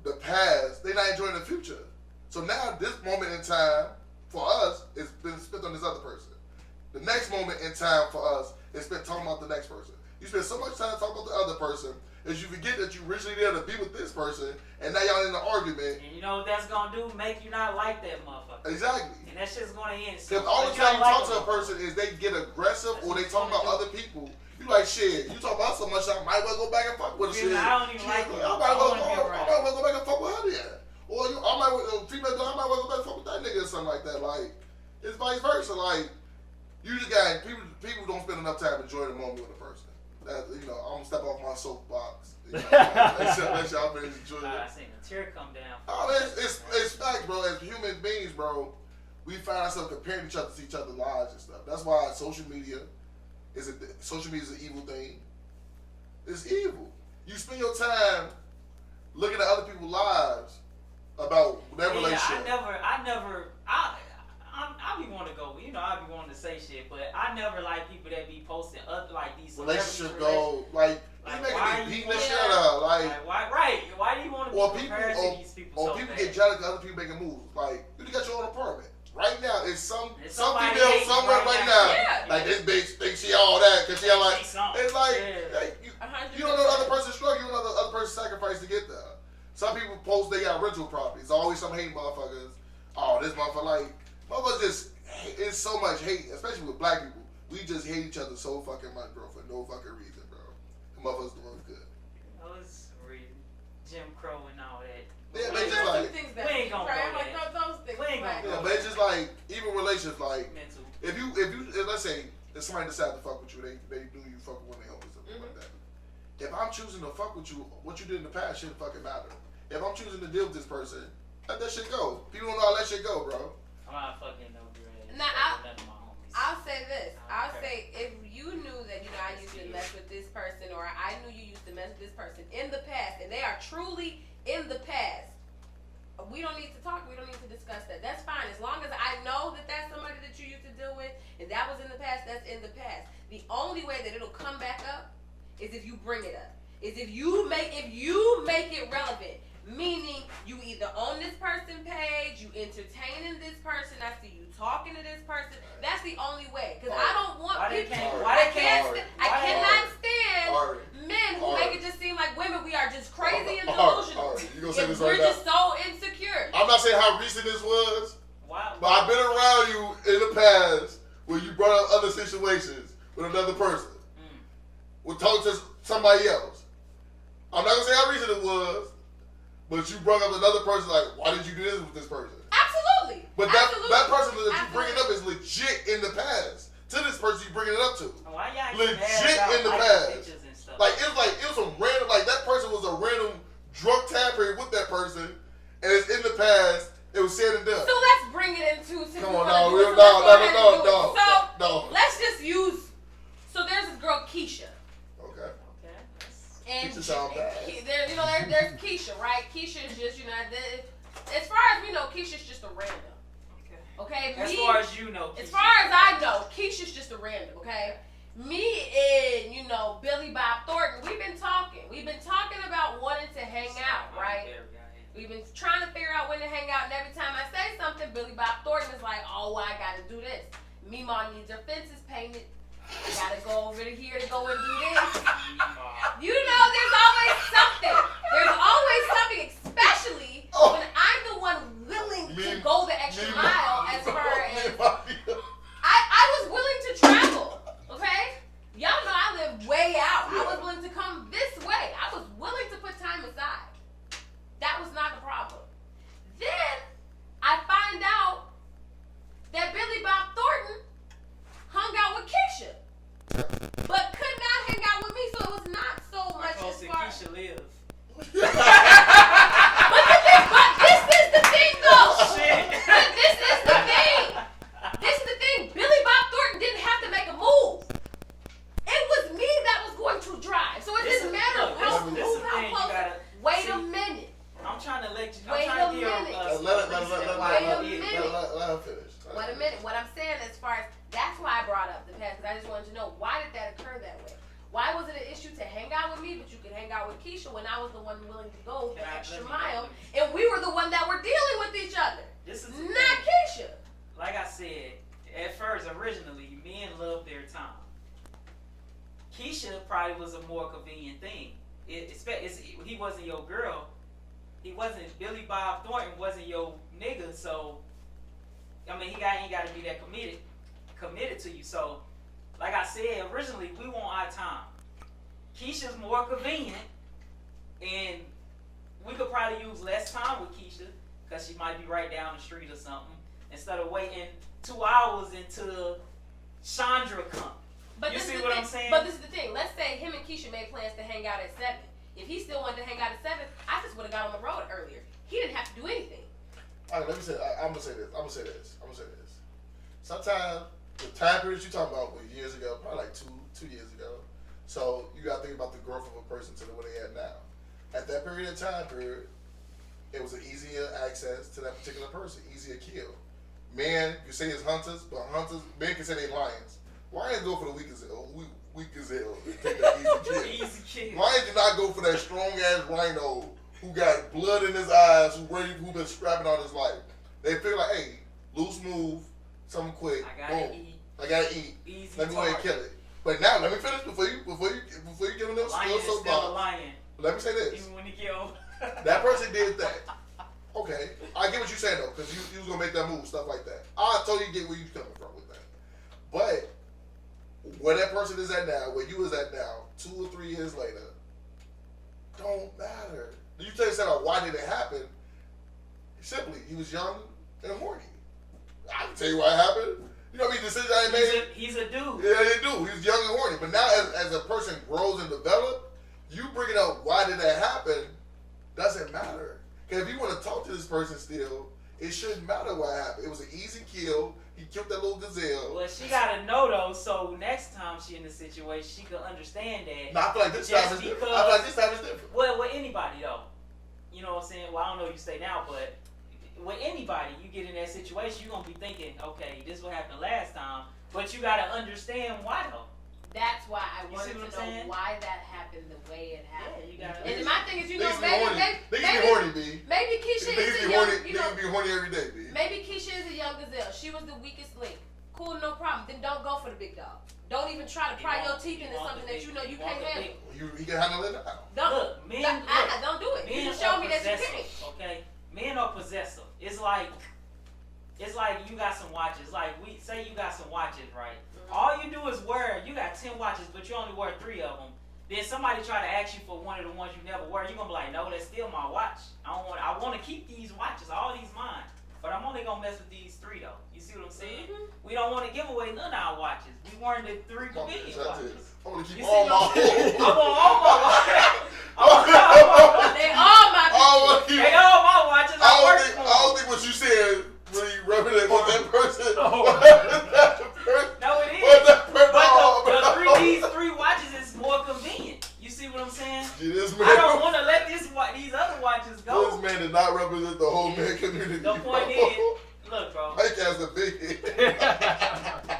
the past, they're not enjoying the future. So now this moment in time, for us, is been spent on this other person. The next moment in time for us is spent talking about the next person. You spend so much time talking about the other person, is you forget that you originally there to be with this person, and now y'all in an argument. And you know what that's gonna do? Make you not like that motherfucker. Exactly. And that shit's gonna end. Because all the time you talk to a person is they get aggressive or they talk about other people. You like, shit, you talk about so much, I might well go back and fuck with her shit. I don't even like it. I might well go back and fuck with her then. Or I might well go back and fuck with that nigga or something like that. Like, it's vice versa. Like, you just got, people don't spend enough time enjoying the moment with a person. That, you know, I'm gonna step off my soapbox. You know, let y'all finish enjoying it. I seen a tear come down. Oh, it's facts, bro. As human beings, bro, we find ourselves comparing each other to each other's lives and stuff. That's why social media is an evil thing. It's evil. You spend your time looking at other people's lives about their relationship. I be wanting to go, you know, I be wanting to say shit, but I never like people that be posting other, like, these relationship goals, like you making me beating the shit out, like why do you want to be compared to these people so people bad? get jealous of other people making moves, like, you got your own apartment. Right now, it's some female somewhere right now, like this bitch thinks she all that, cause she like, it's like, you don't know the other person's struggle, you don't know the other person's sacrifice to get there. Some people post they got rental properties, always some hating motherfuckers. Oh, this motherfucker, like, motherfuckers just, it's so much hate, especially with black people. We just hate each other so fucking much, bro, for no fucking reason, bro. The motherfuckers doing good. You know, it's Jim Crow and all that. Yeah, but it's just like, we ain't gonna go there. Those things. Yeah, but it's just like, like even relations like Mental. if you let's say if somebody decides to fuck with you, they do you fuck with when they homies or something like that. If I'm choosing to fuck with you, what you did in the past shouldn't fucking matter. If I'm choosing to deal with this person, let that shit go. People don't know how that shit go, bro. I'm not fucking no girl. Now, None of my homies. I'll say this. I'll Okay. say if you knew that, you know, I used to mess with this person, or I knew you used to mess with this person in the past, and they are truly in the past, we don't need to talk. We don't need to discuss that. That's fine. As long as I know that that's somebody that you used to deal with, and that was in the past, that's in the past. The only way that it'll come back up is if you bring it up. Is if you make it relevant. Meaning, you either on this person page, you entertaining this person, I see you talking to this person. That's the only way. Because I don't want people. I cannot stand men who make it just seem like women, we are just crazy and delusional. You gonna say this We're right now? just so insecure. I'm not saying how recent this was, Wow. but I've been around you in the past where you brought up other situations with another person. With talking to somebody else. I'm not gonna say how recent it was. But you brought up another person, like, why did you do this with this person? Absolutely. But that person that you bringing up Absolutely. is legit in the past. To this person you bringing it up to. Why y'all Legit mad about in the liking past. pictures and stuff? Like it was some random, like that person was a random drunk time period with that person, and it's in the past. It was said and done. So let's bring it into. Come on, no. So let's just use. So there's this girl Keisha. Okay. And Keisha sound bad. There's Keisha, right? Keisha is just, as far as we know, Keisha's just a random. Okay? As far as you know. As far as I know, Keisha's just a random, okay? Me and, Billy Bob Thornton, we've been talking. We've been talking about wanting to hang out, right? We've been trying to figure out when to hang out, and every time I say something, Billy Bob Thornton is like, oh, I gotta do this. Meemaw needs her fences painted. I gotta go over to here to go and do this. There's always something. There's always something, especially when I'm the one willing to go the extra mile as far as I was willing to travel. Okay? Y'all know I live way out. I was willing to come this way. I was willing to put time aside. That was not the problem. Then I find out that Billy Bob Thornton hung out with Keisha, but could not hang out with me, so it was not so much as far. Keisha live. But this is the thing, though. Shit. But this is the thing. This is the thing. Billy Bob Thornton didn't have to make a move. It was me that was going to drive, so it didn't matter how close. Wait a minute. I'm trying to let you. Wait a minute. Let her finish. Wait a minute. What I'm saying as far as that's why I brought up the past, because I just wanted to know, why did that occur that way? Why was it an issue to hang out with me, but you could hang out with Keisha when I was the one willing to go the extra mile, and we were the one that were dealing with each other? This is not Keisha. Like I said, at first, originally, men loved their time. Keisha probably was a more convenient thing. He wasn't your girl. Billy Bob Thornton wasn't your nigga, so I mean, he ain't got to be that committed to you. So, like I said, originally we want our time. Keisha's more convenient, and we could probably use less time with Keisha because she might be right down the street or something instead of waiting 2 hours until Chandra come. But you see what I'm saying? But this is the thing. Let's say him and Keisha made plans to hang out at 7. If he still wanted to hang out at 7, I just would have got on the road earlier. He didn't have to do anything. All right, let me say. I'm gonna say this. Sometimes the time period you talking about was years ago, probably like two years ago. So you gotta think about the growth of a person to where they at now. At that period of time period, it was an easier access to that particular person, easier kill. Men, you say it's hunters, but men can say they lions. Lions go for the weak as hell. Take that easy kill. Lions do not go for that strong ass rhino who got blood in his eyes, who been scrapping all his life. They feel like, hey, loose move, something quick, I gotta eat. Easy let me go ahead and kill it. But now, let me finish before you give them those lion is so still a lion. Let me say this. Even when he killed. That person did that. Okay, I get what you're saying though, because you was gonna make that move, stuff like that. I totally get where you coming from with that. But where that person is at now, where you is at now, 2 or 3 years later, don't matter. You tell yourself, why did it happen? Simply, he was young and horny. I can tell you what happened. You know what I mean? Decisions I ain't made. He's a dude. Yeah, they do. He's young and horny. But now, as a person grows and develops, you bringing up why did that happen doesn't matter. Because if you want to talk to this person still, it shouldn't matter what happened. It was an easy kill. He killed that little gazelle. Well, she gotta know though, so next time she in the situation, she can understand that. No, I feel like this time is different. I feel like this time is different. Well, with anybody though, you know what I'm saying? Well, I don't know if you say now, but with anybody, you get in that situation, you're gonna be thinking, okay, this is what happened last time, but you gotta understand why though. That's why I wanted to know saying? why that happened the way it happened. Yeah, you gotta. And my thing is, you know, Niggas be horny, B. maybe Keisha is a young, you know, Niggas be horny every day, B. maybe Keisha is a young gazelle. She was the weakest link. Cool, no problem. Then don't go for the big dog. Don't even try to pry your teeth into something that you know you can't handle. He can handle it now. Look, men. Don't do it. You show me that you can't. Okay, men are possessive. It's like you got some watches. Like we say you got some watches, right? Mm-hmm. All you do is wear. You got 10 watches, but you only wear 3 of them. Then somebody try to ask you for one of the ones you never wear. You're gonna be like, no, that's still my watch. I want to keep these watches. All these mine. But I'm only gonna mess with these 3 though. You see what I'm saying? Mm-hmm. We don't want to give away none of our watches. We weren't the 3 convenient watches. I want to keep you all my I want all my watches. They all my watches. They all my watches. I don't think what you said really represents that person. No, it is. But these 3 watches is more convenient. You see what I'm saying? I don't want to let these other watches go. This man did not represent the whole man community. The point is, look, bro. Mike has a big head.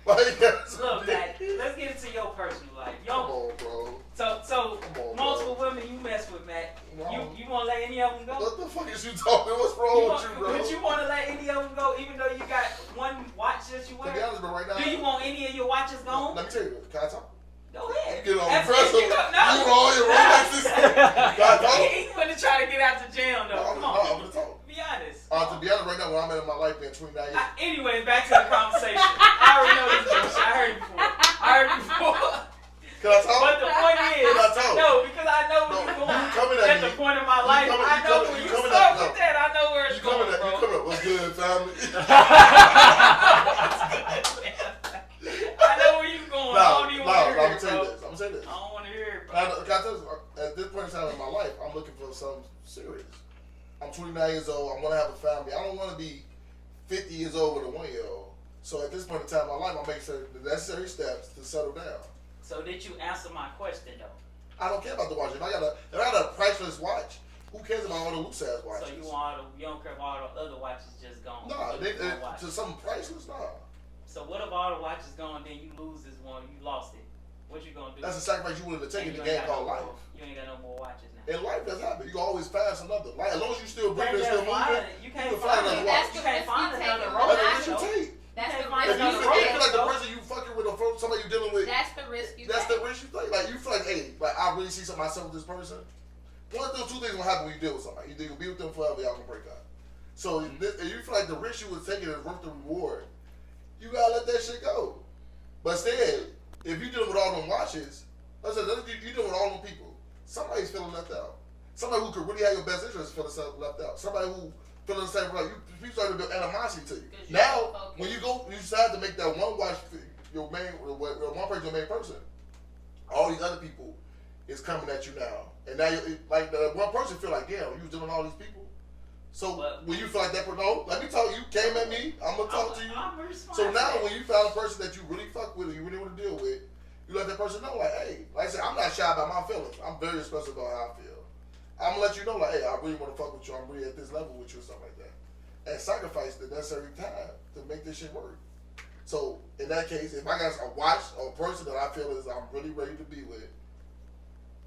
Look, Matt, let's get into your personal life. Come on, bro. So multiple women you mess with, Matt. No. You want to let any of them go? What the fuck is you talking? What's wrong with you, bro? Would you want to let any of them go, even though you got one watch that you wear? To be honest, but right now, do you want any of your watches gone? Let me tell you. Can I talk? Go ahead. You get on press you with all your Rolexes. He's gonna try to get out the jail though. Come on. I'm gonna talk. Be honest. To be honest, right now, where I'm at in my life, being 29 years. Anyways, back to the conversation. I already know this bullshit. I heard it before. Can I talk? But the point is, Can I talk? no, because I know where you're going. At the point in my life, I know where you start with that. I know where it's going, bro. You coming up? What's good, family? I know where you going. I don't even want to hear it, bro. I'm gonna say this. I don't want to hear it, bro. Now, can I tell you, at this point in time in my life, I'm looking for something serious. I'm 29 years old. I want to have a family. I don't want to be 50 years old with a 1-year-old. So at this point in time in my life, I'm making the necessary steps to settle down. So did you answer my question though? I don't care about the watch. If I got a priceless watch, who cares about all the loose ass watches? So you don't care if all the other watches just gone? No, to something priceless, no. So what if all the watches gone, then you lose this one, you lost it? What you gonna do? That's a sacrifice you willing to take in the game called life. You ain't got no more watches now. In life, that's happening. You can always pass another. Like, as long as you still breathing, still moving, you can't find another watch. You can't find another road. That's what you take. That's the If risk you feel like the person you fucking with, or somebody you dealing with, that's the risk you that's take. the risk you take. Like, you feel like, hey, like I really see myself with this person. One of those 2 things will happen when you deal with somebody. Either you'll be with them forever, y'all gonna break up. So if you feel like the risk you was taking is worth the reward, you gotta let that shit go. But instead, if you dealing with all them watches, you dealing with all them people, somebody's feeling left out. Somebody who could really have your best interest feeling left out. Somebody who feeling the same way. You start to build animosity to you. Now, when you decide to make that one watch your main, one person your main person, all these other people is coming at you now. And now, like the one person feel like, damn, you was dealing with all these people. So when you feel like that, no, let me talk. You came at me. I'm gonna talk to you. So now, when you found a person that you really fuck with, and you really want to deal with, you let that person know, like, hey, like I said, I'm not shy about my feelings. I'm very expressive about how I feel. I'm gonna let you know, like, hey, I really want to fuck with you. I'm really at this level with you, or something like that, and sacrifice the necessary time to make this shit work. So in that case, if I got a watch or a person that I feel is I'm really ready to be with,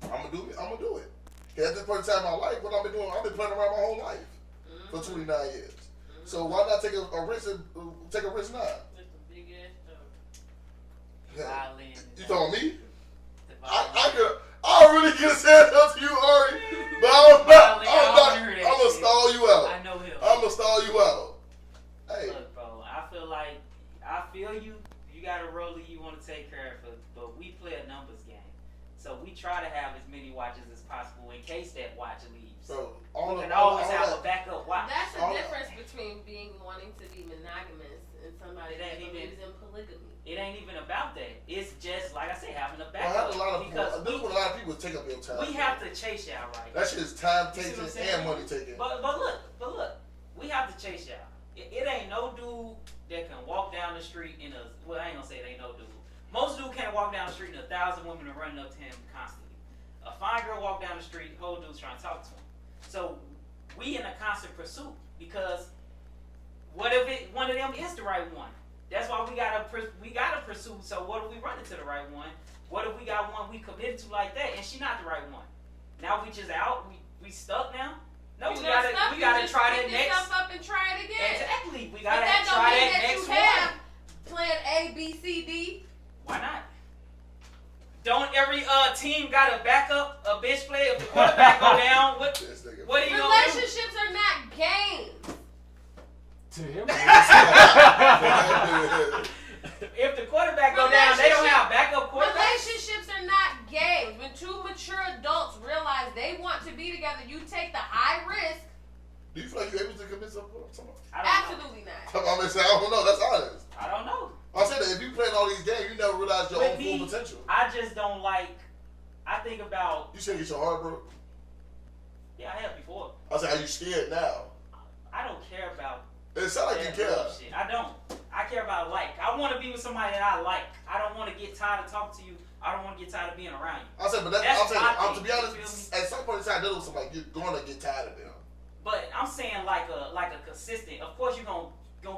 I'm gonna do it. Cause at this point in time in my life, what I've been doing, I've been playing around my whole life for 29 years. So why not take a risk and take a risk now? That's a big ass violin. You talking me? I really get a chance up to you, Ari, but I'm gonna stall you out. I know him. I'm gonna stall you out. Hey. Look, bro, I feel you. You got a role that you want to take care of, but we play a numbers game. So we try to have as many watches as possible in case that watch leaves. So we can always have a backup watch. That's the difference between wanting to be monogamous take up your time. We have to chase y'all, right? That shit is time You see taking what I'm saying? and money taking. But look, we have to chase y'all. It ain't no dude that can walk down the street in a. Well, I ain't gonna say it ain't no dude. Most dude can't walk down the street and 1,000 women are running up to him constantly. A fine girl walk down the street, whole dude's trying to talk to him. So we in a constant pursuit because what if one of them is the right one? That's why we gotta pursue. So what if we run into the right one? What if we got one we committed to like that and she not the right one? Now we just out. We stuck now. No, we gotta try that next. Up and try it again. Exactly. We gotta try that next one. Plan A, B, C, D. Why not? Don't every team got a backup, a bench player? If the quarterback go down, what are you gonna do? Relationships are not games. To him. If the quarterback go down, they don't have backup quarterbacks. Relationships are not games. When two mature adults realize they want to be together, you take the high risk. Do you feel like you're able to commit something? Absolutely not. I don't know. That's honest. I don't know. I said that if you playing all these games, you never realize your own full potential. I just don't like. I think about. You should get your heart broke. Yeah, I have before. I said, are you scared now? I don't care about. It sounds like you care. Shit. I don't. I care about like. I want to be with somebody that I like. I don't want to get tired of talking to you. I don't want to get tired of being around you. I said, but I'm saying, to be honest, at some point in time, dealing with somebody, you're going to get tired of them. But I'm saying like a consistent. Of course, you're gonna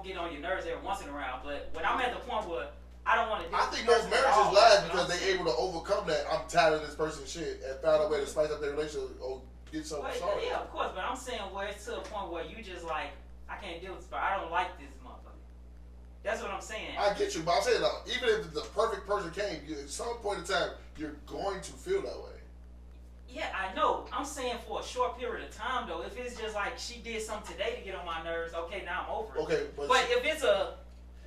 get on your nerves every once in a while. But when I'm at the point where I don't want to. I think most marriages last because they're able to overcome that. I'm tired of this person's shit and found a way to spice up their relationship or get something sorry. Yeah, of course. But I'm saying where it's to a point where you just like, I can't deal with this. But I don't like this motherfucker. That's what I'm saying. I get you, but I'm saying even if the perfect person came, at some point in time, you're going to feel that way. Yeah, I know. I'm saying for a short period of time, though. If it's just like she did something today to get on my nerves, okay, now I'm over it. Okay, but if it's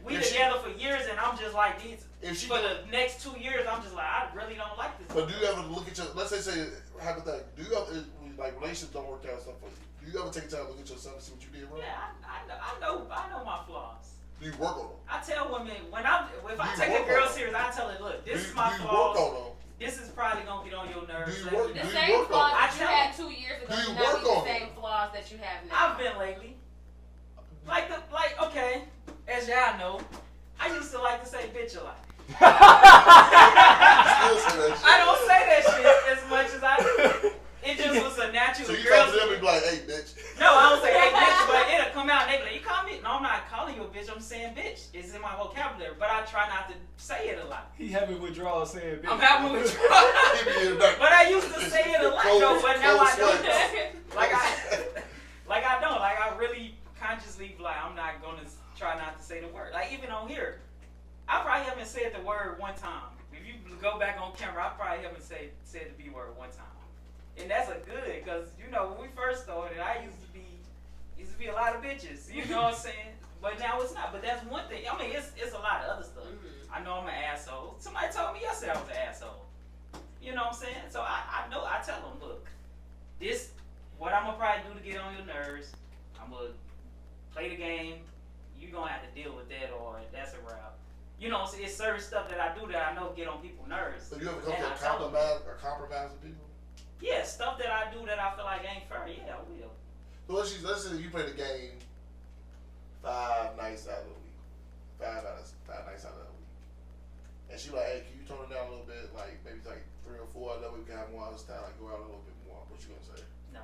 we together for years and I'm just like these, for the next 2 years, I'm just like, I really don't like this. But do you ever look at your, let's say hypothetically, do you ever, like relationships don't work out and stuff for you, do you ever take time to look at yourself and see what you did wrong? Yeah, I know my flaws. Do you work on them? I tell women, if I take a girl serious, I tell her, look, this is my flaws. Do you work on them? This is probably gonna get on your nerves. Do you work, the same flaws that you had 2 years ago do you not work be on the same flaws that you have now. I've been lately. Okay, as y'all know, I used to like to say bitch a lot. I don't say that shit as much as I do. It just was a natural. So you talk to them and be like, hey, bitch. No, I don't say hey, bitch, but it'll come out and they be like, you call me? No, I'm not calling you a bitch. I'm saying bitch. It's in my vocabulary, but I try not to say it a lot. He having withdrawal saying bitch. I'm having withdrawal. But I used to say it a lot, though, but now I don't. Like I don't. Like I really consciously, like I'm not going to try not to say the word. Like even on here, I probably haven't said the word one time. If you go back on camera, I probably haven't said the B word one time. And that's a good, because, you know, when we first started, I used to be a lot of bitches. You know what I'm saying? But now it's not. But that's one thing. I mean, it's a lot of other stuff. Mm-hmm. I know I'm an asshole. Somebody told me yesterday I was an asshole. You know what I'm saying? So I know, I tell them, look, this, what I'm going to probably do to get on your nerves, I'm going to play the game. You're going to have to deal with that, or that's a wrap. You know, it's certain stuff that I do that I know get on people's nerves. So you ever come to a compromise with people? Yeah, stuff that I do that I feel like ain't fair. Yeah, I will. So let's say you play the game 5 nights out of the week. 5 nights out of the week. And she like, hey, can you tone it down a little bit? Like maybe like 3 or 4. That way we can have more out of style. Like go out a little bit more. What you gonna say? No.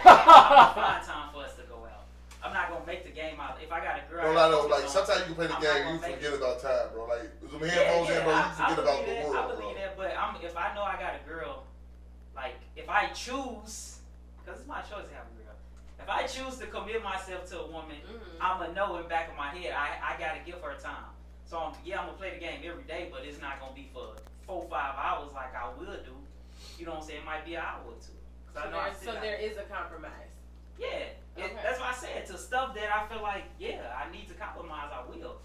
I'm find time for us to go out. I'm not gonna make the game out. If I got a girl, like sometimes you can play the game, you forget about time, bro. Like some headphones in, bro, you forget about the world, I believe that, but if I know I got a girl, like if I choose, because it's my choice to have a girl. If I choose to commit myself to a woman, I'ma know in the back of my head I gotta give her time. So I'm gonna play the game every day, but it's not gonna be for 4 or 5 hours like I will do. You know what I'm saying? It might be an hour or two. So there is a compromise. Yeah. Okay. That's why I said to stuff that I feel like, yeah, I need to compromise, I will.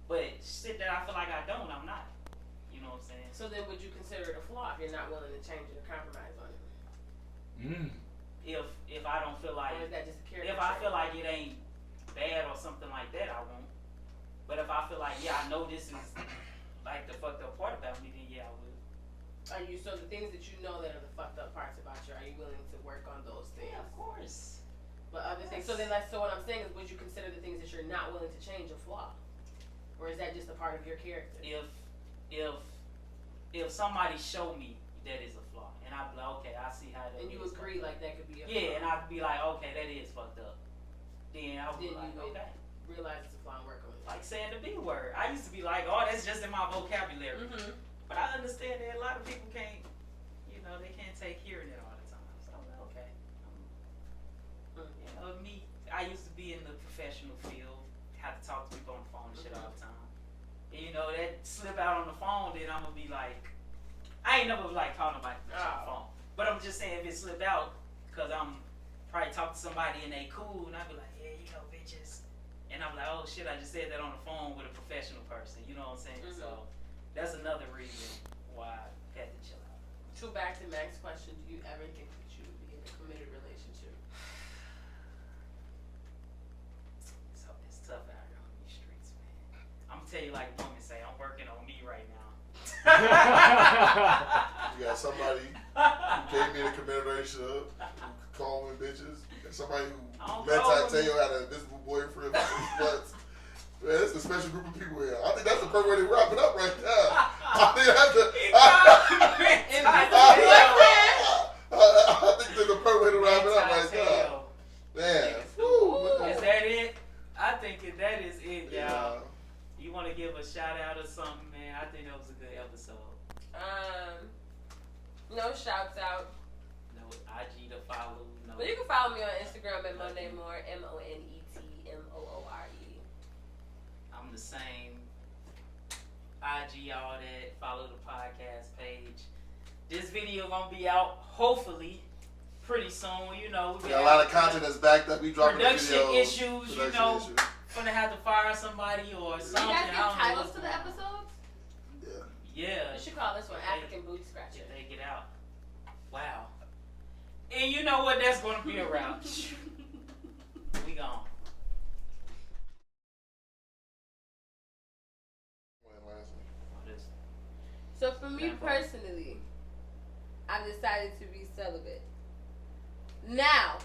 But shit that I feel like I don't, I'm not. You know what I'm saying? So then would you consider it a flaw if you're not willing to change it or compromise on it? If I don't feel like, or is that just a character if I feel like it ain't bad or something like that, I won't. But if I feel like, yeah, I know this is like the fucked up part about me, then yeah, I will. Are you, so the things that you know that are the fucked up parts about you, are you willing to work on those things? Yeah, of course. But other things, so what I'm saying is, would you consider the things that you're not willing to change a flaw? Or is that just a part of your character? If somebody show me that is a flaw, and I'd be like, okay, I see how that. And you agree like that could be a flaw? Yeah, and I'd be like, okay, that is fucked up. Then I would be like, okay. Realize it's a flaw and work on it. Like saying the B word. I used to be like, oh, that's just in my vocabulary. Mm-hmm. But I understand that a lot of people can't, they can't take hearing it all the time. So I'm like, okay. Me, I used to be in the professional field, have to talk to people on the phone and shit all the time. And that slip out on the phone, then I'm gonna be like, I ain't never like calling nobody on the phone. But I'm just saying if it slipped out, cause I'm probably talking to somebody and they cool, and I be like, yeah, bitches. And I'm like, oh shit, I just said that on the phone with a professional person. You know what I'm saying? Mm-hmm. So that's another reason why I had to chill out. So back to Mac's question, do you ever think that you would be in a committed relationship? So it's tough out here on these streets, man. I'm gonna tell you like women say, I'm working on me right now. You got somebody who gave me the committed relationship, who called me bitches. You got somebody who met Teo had an invisible boyfriend for 6 months. Man, it's a special group of people here. I think that's the perfect way to wrap it up right there. I think that's I think that's the perfect way to wrap it up right there. Man. Is that it? I think that is it, y'all. Yeah. You want to give a shout out or something, man? I think that was a good episode. No shouts out. No IG to follow. No. But you can follow me on Instagram at Monet Moore, MonetMoore. I'm the same. IG, all that. Follow the podcast page. This video gonna be out hopefully pretty soon. We got a lot of content that's backed up. We dropping production the video. issues. Gonna have to fire somebody or something. You guys give titles to the episodes? Yeah. You should call this one African Booty Scratcher. If they get out. Wow. And you know what? That's gonna be a wrap. We gone. So for me personally, I've decided to be celibate. Now,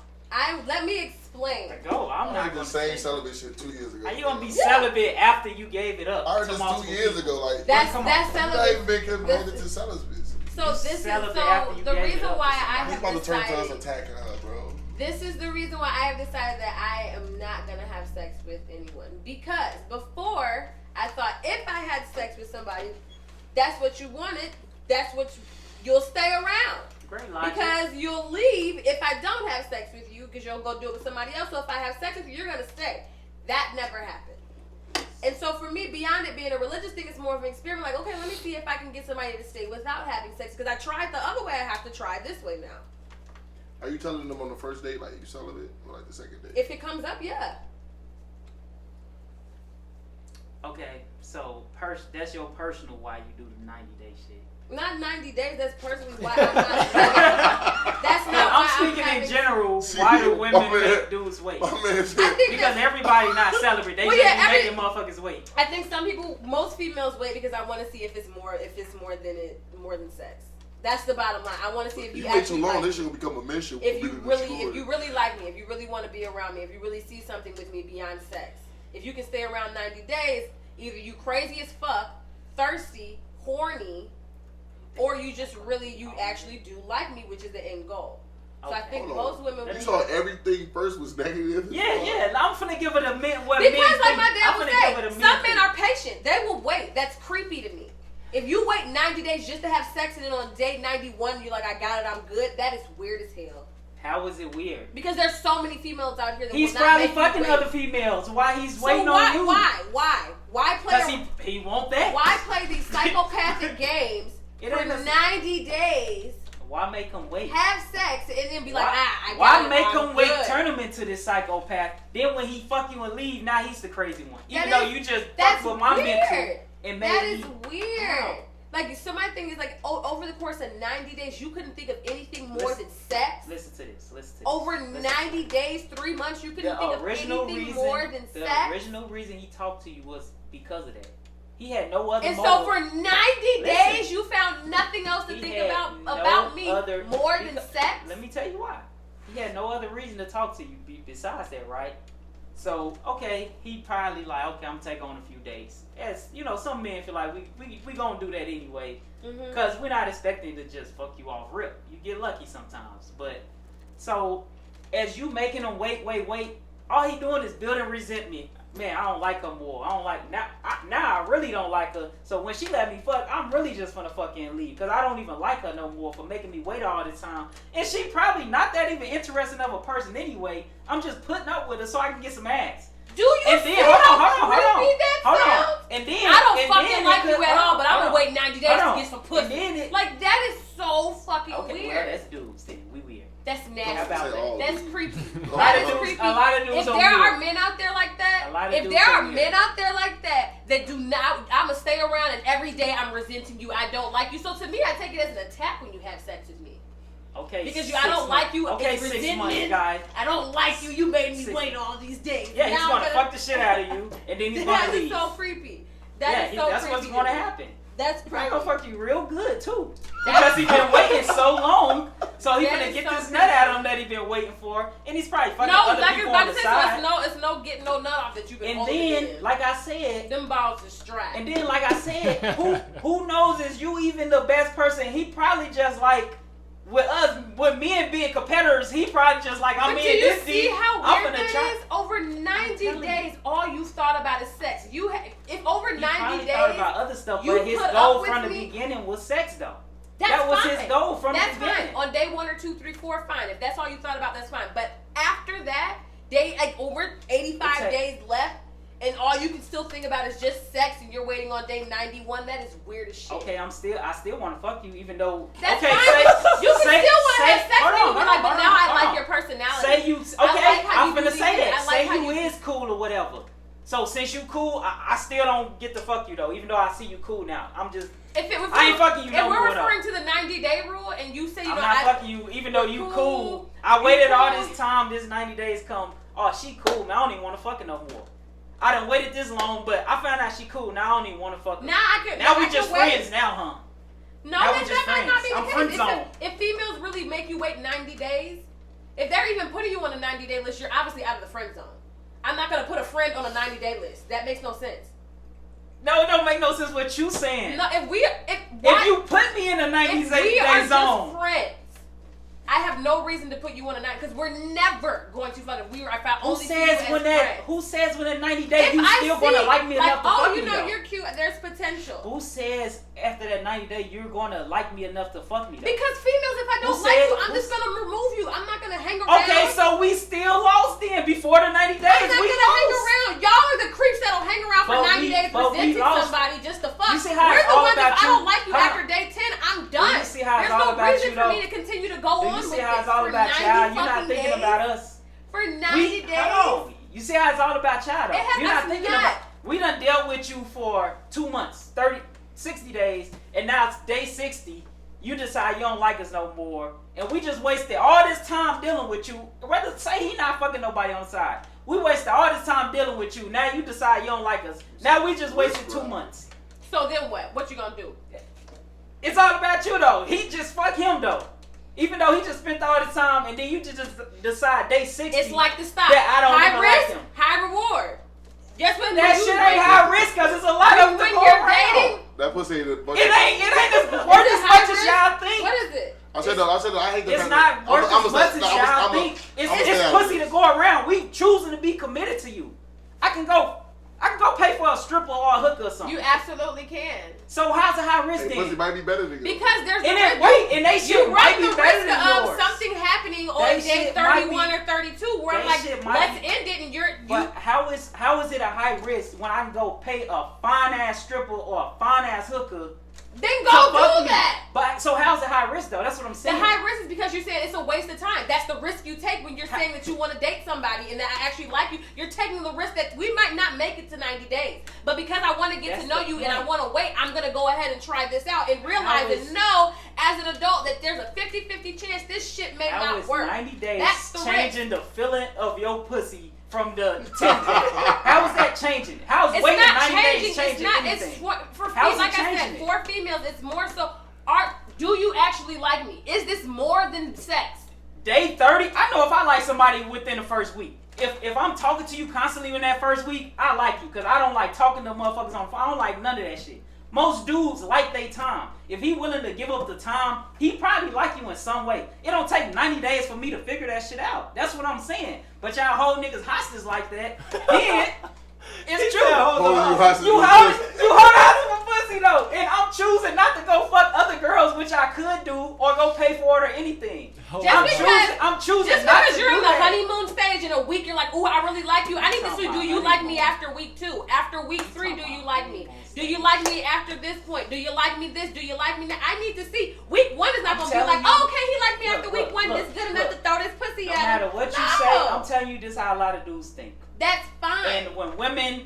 let me explain. Go. I'm not the same celibate shit 2 years ago. How you gonna be celibate after you gave it up? I heard this 2 years ago. Like that's celibate. You're not even been committed to celibacy. So this is the reason why I have about to turn to us decided. attacking her, bro. This is the reason why I have decided that I am not gonna have sex with anyone, because before I thought if I had sex with somebody, that's what you wanted. That's what you'll stay around. Great logic. Because you'll leave if I don't have sex with you, because you'll go do it with somebody else. So if I have sex with you, you're gonna stay. That never happened. And so for me, beyond it being a religious thing, it's more of an experiment. Like, okay, let me see if I can get somebody to stay without having sex. Because I tried the other way, I have to try this way now. Are you telling them on the first date, like you celibate, or like the second date? If it comes up, yeah. Okay, so that's your personal why you do the 90-day shit. Not 90 days. That's personally why I'm not. That's not. I'm speaking in general. Why do women make dudes wait? Because everybody not celibate. They just making motherfuckers wait. I think most females wait because I want to see if it's more than sex. That's the bottom line. I want to see if you wait too long. This shit will become a mission. If you really like me, if you really want to be around me, if you really see something with me beyond sex, if you can stay around 90 days, either you crazy as fuck, thirsty, horny, or you just you actually do like me, which is the end goal. So I think most women. You saw everything first was negative. Yeah. I'm finna give it a minute. Because like my dad would say, some men are patient. They will wait. That's creepy to me. If you wait 90 days just to have sex and then on day 91 you're like, I got it, I'm good, that is weird as hell. How is it weird? Because there's so many females out here that he's probably fucking other females. Why he's waiting on you? Why play? Because he want that. Why play these psychopathic games for 90 days? Why make him wait? Have sex and then be like, I got why it, make I'm him wait? good. Turn him into this psychopath. Then when he fuck you and leave, now he's the crazy one. Even though you just fuck with my mental and made that is weird. Like, so my thing is, like, over the course of 90 days, you couldn't think of anything more than sex? Listen to this. Over 90 days, 3 months, you couldn't think of anything more than sex? The original reason he talked to you was because of that. He had no other And motive. so for 90 days, you found nothing else to He think had about no me other- more than because- sex? Let me tell you why. He had no other reason to talk to you besides that, right? So, okay, he probably like, okay, I'm gonna take on a few days. As you know, some men feel like we gonna do that anyway, because we're not expecting to just fuck you off rip. You get lucky sometimes, but so as you making him wait, all he doing is building resentment. Man, I don't like her more. I don't like now. I really don't like her. So when she let me fuck, I'm really just gonna fucking leave because I don't even like her no more for making me wait all the time. And she probably not that even interesting of a person anyway. I'm just putting up with her so I can get some ass. Do you And see then how creepy that sounds? And then I don't and fucking then like it you could- at all, but I'm hold gonna on. wait 90 days Hold to on. get some And pussy. then it- Like that is so fucking Okay, weird. well, that's dudes then. We weird. That's How nasty. about that? That's creepy. A A lot That of is dudes. creepy. A lot of dudes If are there weird. are men out there like that, A lot of if dudes there are are weird. men out there like that do not, I'ma stay around and every day I'm resenting you. I don't like you. So to me, I take it as an attack when you have sex with me. Okay. Because I I don't like you. Okay, It's 6 months, resentment. guys. I don't like you. You made me 6 wait all these days. Yeah, he's Now gonna I'm fuck the shit out of you, and then he's gonna That leave. is so creepy. Yeah, That is so that's creepy. what's gonna happen. That's He's creepy. gonna fuck you real good too, That's because he been waiting so long. So he's That gonna is get so this nut out of creepy. him that he been waiting for, and he's probably fucking No, other like people it's on about the to say, side. so it's no getting no nut off that you've been And holding then, in. like I said, Them balls is strapped. and then like I said, who knows is you even the best person? He probably just like with us, with men being competitors, he probably just like I'm But in do you this see deep. how I'm weird gonna that try. is? Over 90 telling days, all you thought about is sex. If over He 90 probably days, thought about other stuff, you but his put up goal with from the me- beginning was sex, though. that's that was fine. his goal from That's the beginning. fine. On day 1 or 2, 3, 4, fine. If that's all you thought about, that's fine. But after that, over 85 It's a- days left, and all you can still think about is just sex, and you're waiting on day 91. That is weird as shit. Okay, I still want to fuck you, even though. That's okay, fine. say, You can say, still want to say, have sex hold with me, on, but hold like, on, but hold now on, I hold like on. your personality. Say you I okay? like how I'm you do finna these say things. that. I like Say how you you- is cool or whatever. So since you cool, I still don't get to fuck you though, even though I see you cool now. I'm just. If it was, I ain't fucking you if no we're more, though. referring to the 90-day rule, and you say you I'm know, not I, fucking you, even though you cool. cool. I waited all cool. this time. This 90 days come. Oh, she cool. Man, I don't even want to fuck her no more. I done waited this long, but I found out she cool. Now I don't even want to fuck her. now I could. Now I we could just wait. friends now, huh? No, Now we that just might not friends. be I'm the friend case. zone. If females really make you wait 90 days, if they're even putting you on a 90-day list, you're obviously out of the friend zone. I'm not gonna put a friend on a 90-day list. That makes no sense. No, it don't make no sense what you saying. No, If why- you put me in a 90 if we day are zone, just friends, I have no reason to put you on a 90 because we're never going to fuck. If I who only see you as says when friends. that? Who says when that 90 days If you I still see, gonna like me enough to oh, fuck you me? know though? you're cute. There's potential. Who says after that 90 days you're gonna like me enough to fuck me? Though? Because females, if I Who don't like said- you, I'm who just s- gonna remove you. I'm not gonna hang around. Okay, so we still lost then before the 90 days. I'm not we gonna hang lost. around. Y'all are the creeps that'll hang around for But 90 we- days but we presenting lost. somebody just to fuck. You see how We're it's the all ones about if I you? don't like you Hold after on. day 10, I'm done. you see how it's There's all no about reason you, for though? me to continue to go Do on you see with how it it's all for about 90 y'all? You're not fucking thinking days. about us. For 90 days. Hold on. You see how it's all about y'all though. It has You're not us thinking not. about. We done dealt with you for 2 months, 60 days, and now it's day 60. You decide you don't like us no more, and we just wasted all this time dealing with you. Rather say he not fucking nobody on the side. We wasted all this time dealing with you. Now you decide you don't like us. Now we just wasted 2 months. So then what? What you gonna do? It's all about you though. He just fuck him though. Even though he just spent all the time, and then you just decide day 60. It's like the stock. that I don't high even risk, like him. high reward. Guess what? That shit ain't high risk because it's a lot of them to When go you're around. dating, That pussy ain't a bunch It ain't as worth as much as y'all think. what is it? I said no. I hate the It's fact not that- worth I'ma as much say- as no, I'ma- y'all I'ma- think. It's I'ma say that. pussy to go around. We choosing to be committed to you. I can go pay for a stripper or a hooker or something. You absolutely can. So how's a high risk Hey, pussy then? might be better than you. Because there's And the then risk. wait, and they You shit run might the be better risk than of yours. something happening on That day shit might 31 be- or 32 where I'm that like, shit might let's be- end it and you But how is it a high risk when I can go pay a fine ass stripper or a fine ass hooker? then to go fuck do me? that. But so how's it high risk though? That's what I'm The saying. high risk is because you're saying it's a waste of time. That's the risk you take when you're saying that you want to date somebody and that I actually like you. You're taking the risk that we might not make it to 90 days. but because I want to get That's to know the you and I point. want to wait, I'm going to go ahead and try this out and realize How is- and know as an adult that there's a 50-50 chance this shit may How not is work. 90 days That's the changing the feeling of your pussy from the 10 days? How is that changing? How is It's waiting not 90 changing. days changing It's not. anything? It's for How is like it I said, changing for females, it's more so. Do you actually like me? Is this more than sex? Day 30, I know if I like somebody within the first week. If I'm talking to you constantly in that first week, I like you because I don't like talking to motherfuckers on the phone. I don't like none of that shit. Most dudes like their time. If he willing to give up the time, he probably like you in some way. It don't take 90 days for me to figure that shit out. That's what I'm saying. But y'all hold niggas hostage like that. Then it's true. You hold out for pussy though, and I'm choosing not to go fuck other girls, which I could do, or go pay for it or anything. I'm choosing Just not because to you're do in the that. honeymoon stage in a week, you're like, ooh, I really like you. I need to see, do you like me after week 2? After week 3, do you like me? Do you like me after this point? Do you like me this? Do you like me that? I need to see. Week 1 is not going to be like, oh, okay, he liked me after week 1. It's good enough to throw this pussy No at him. matter what you say, I'm telling you this how a lot of dudes think. That's fine. And when women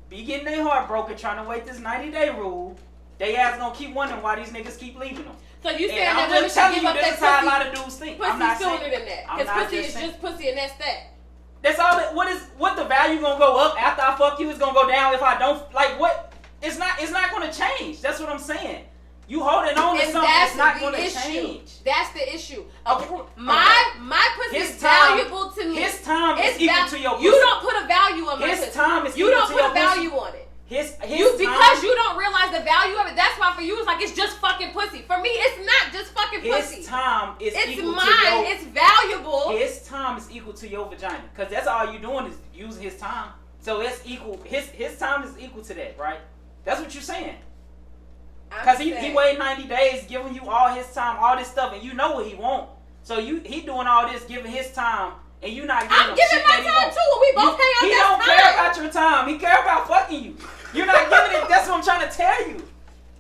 be getting their heart broken trying to wait this 90-day rule, they ass gonna keep wondering why these niggas keep leaving them. So you saying And that I'm women just should telling give you up this is that how a lot of dudes think. I'm not pussy sooner saying than that. I'm Because not pussy just is saying- just pussy and that's that. That's all. What the value gonna go up after I fuck you? It's gonna go down if I don't. Like what? It's not gonna change. That's what I'm saying. You holding on to And something that's that's not the gonna issue. change. That's the issue. Okay. My pussy His is time- valuable to me. His time is It's equal to your pussy. You don't put a value on my His pussy. time is You equal don't to put your a value on it. His Because time, you don't realize the value of it. That's why for you it's like it's just fucking pussy. For me, it's not just fucking pussy. his time is It's equal mine. to your. It's valuable. His time is equal to your vagina, cause that's all you doing is using his time. So it's equal. His time is equal to that, right? That's what you're saying. Cause he waited 90 days, giving you all his time, all this stuff, and you know what he want. So he doing all this, giving his time, and you not giving I'm him giving shit my that he time want. too. We both hang out. He That's don't fine. care about your time. He care about fucking you. You're not giving it. That's what I'm trying to tell you.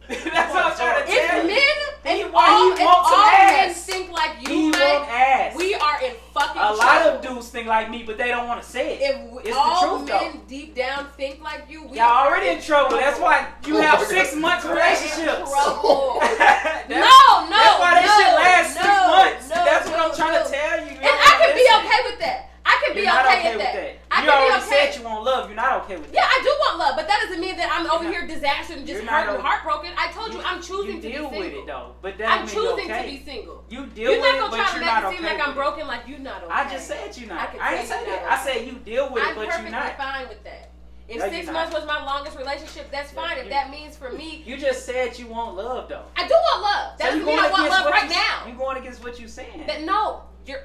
That's what I'm trying to tell If you. men He and want some men ass. think like you, He want ass. we are in fucking A lot of trouble. dudes think like me, but they don't want to say it. If It's all the truth, men though. deep down think like you, we Y'all are already in trouble. That's why you have 6 months relationships. Trouble. That's why that shit lasts 6 months. That's what I'm trying to tell you. And I can be okay with that. I can be You're not okay okay with with that. that. I You can already be okay. said you want love. You're not okay with Yeah, that. I do want love, but that doesn't mean that I'm over here disaster and just You're not hurt and okay. heartbroken. I told you I'm choosing You to be deal single. with it though, but that I'm don't mean you're choosing okay. to be single. You deal You're with not it, gonna but try to you're make not it seem okay like I'm with it. broken, like you not okay. I just said you I not. can I ain't tell say you that. not I okay. said you deal with it, I'm but perfectly you're not. fine with that. If No, 6 you're months not. was my longest relationship, that's fine. If that means for me, You just said you want love though. I do want love. That So doesn't mean I want love right now. You going against what you saying? That no, you're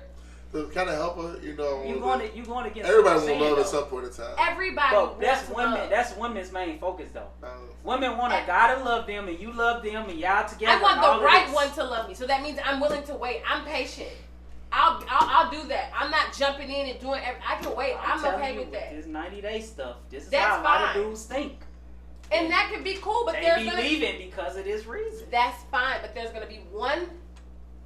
To kind of help her, You going against. Everybody what you're want love saying, at some point in time. everybody. But that's wants women. love. That's women's main focus though. Uh, Women want a guy to love them, and you love them, and y'all together. I want and all the of right this. one to love me. So that means I'm willing to wait. I'm patient. I'll do that. I'm not jumping in and doing. I can wait. I'm telling okay you, with that. This 90-day stuff. This is That's how a lot of fine. dudes think. And that could be cool, but They there's be gonna leaving because of this reason. that's fine. But there's gonna be one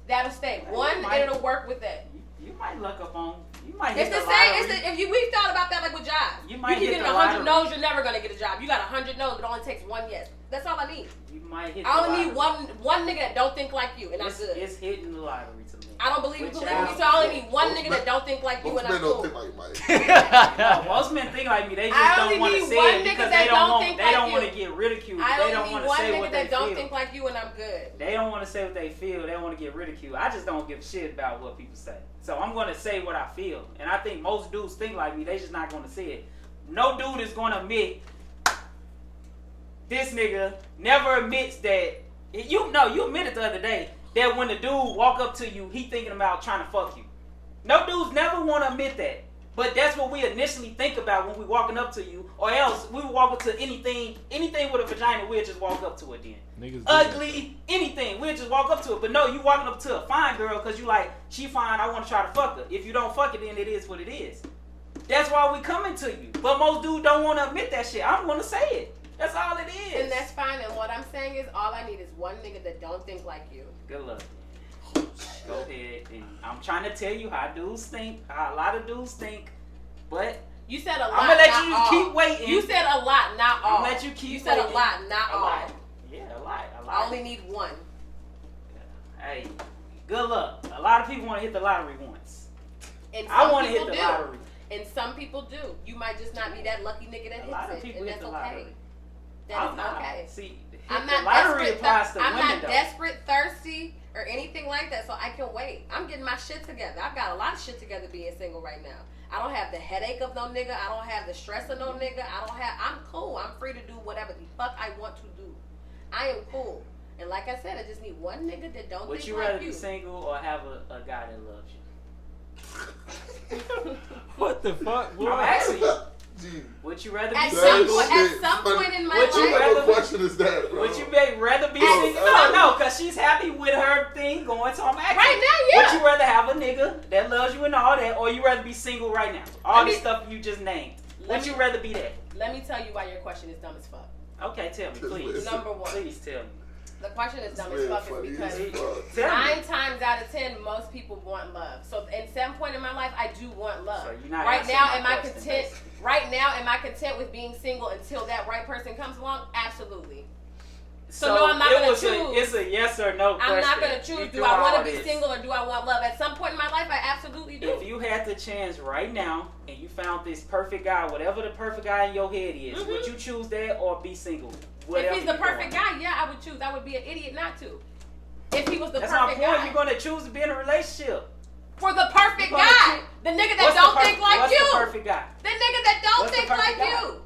that'll stay. Well, One you might- and it'll work with that. You might luck up on. You might hit It's the the same. lottery. It's the, we've thought about that like with jobs. You might keep hit getting the 100 lottery. no's, you're never gonna get a job. You got 100 no's, it only takes one yes. That's all I need. You might hit. I the only need lottery. one nigga that don't think like you, and I'm It's, good. it's hitting the lottery to me. I don't believe you Which believe me, y'all- so I only need one Most nigga men- that don't think like you, Most and men I'm don't cool. think like Mike. No, most men think like me. They just I don't only want to need say one it nigga because that they don't don't want. think They like don't you. want to get ridiculed. I They only don't need want to one say nigga what they that don't feel. think like you, and I'm good. They don't want to say what they feel. They want to get ridiculed. I just don't give a shit about what people say. So I'm going to say what I feel. And I think most dudes think like me. They just not going to say it. No dude is going to admit this nigga never admits that. You admitted the other day that when the dude walk up to you, he thinking about trying to fuck you. No dudes never want to admit that. But that's what we initially think about when we walking up to you. Or else we would walk up to anything with a vagina, we'll just walk up to it then. Niggas do Ugly, anything. We'll just walk up to it. But no, you walking up to a fine girl because you like, she fine, I want to try to fuck her. If you don't fuck it, then it is what it is. That's why we coming to you. But most dudes don't want to admit that shit. I'm going to say it. That's all it is. And that's fine. And what I'm saying is, all I need is one nigga that don't think like you. Good luck. Go ahead. And I'm trying to tell you how dudes think, how a lot of dudes think. But You said a lot. I'm gonna let not you all. keep waiting. You said a lot, not all. I'm gonna let you keep You said waiting. a lot, not A all. lot. Yeah, a lot. I only need one. Hey, good luck. A lot of people want to hit the lottery once. And I some want to hit people the do. lottery. And some people do. You might just not be that lucky nigga that A lot of hits it, people and hit that's the okay. lottery. That I'm is not. okay. See, I'm the not lottery desperate. applies to I'm women, not though. desperate, thirsty, or anything like that, so I can wait. I'm getting my shit together. I've got a lot of shit together being single right now. I don't have the headache of no nigga. I don't have the stress of no nigga. I'm cool. I'm free to do whatever the fuck I want to do. I am cool. And like I said, I just need one nigga that don't Would think you like rather you. be single or have a guy that loves you? What the fuck, boy? I'm asking you. Gee. Would you rather be At single? some point in my Would you What life, type of rather- question is that, bro? Would you rather be At single? some- No, because she's happy with her thing going, so I'm asking. right now, yeah. Would you rather have a nigga that loves you and all that, or you rather be single right now? All Let this me- stuff you just named. let Would me- you rather be that? Let me tell you why your question is dumb as fuck. Okay, tell me, please. Number one. Please tell me. The question is dumb as Man, fuck funny is as because fuck. Tell me. 9 times out of 10, most people want love. So at some point in my life, I do want love. So you're not Right answering now, my am I question, content? basically. Right now, am I content with being single until that right person comes along? Absolutely. So no, I'm not it gonna was choose. It's a yes or no question. I'm not gonna choose. You Do do I want all to be this. single or do I want love? At some point in my life, I absolutely do. If you had the chance right now and you found this perfect guy, whatever the perfect guy in your head is, Mhm. would you choose that or be single? If Whatever he's the you perfect doing. guy, yeah, I would choose. I would be an idiot not to. If he was the That's my perfect point. guy. You're gonna choose to be in a relationship. For the perfect You're gonna guy. choose- The nigga that What's the don't per- think like what's you. the perfect guy? The nigga that don't What's the think like perfect guy? you.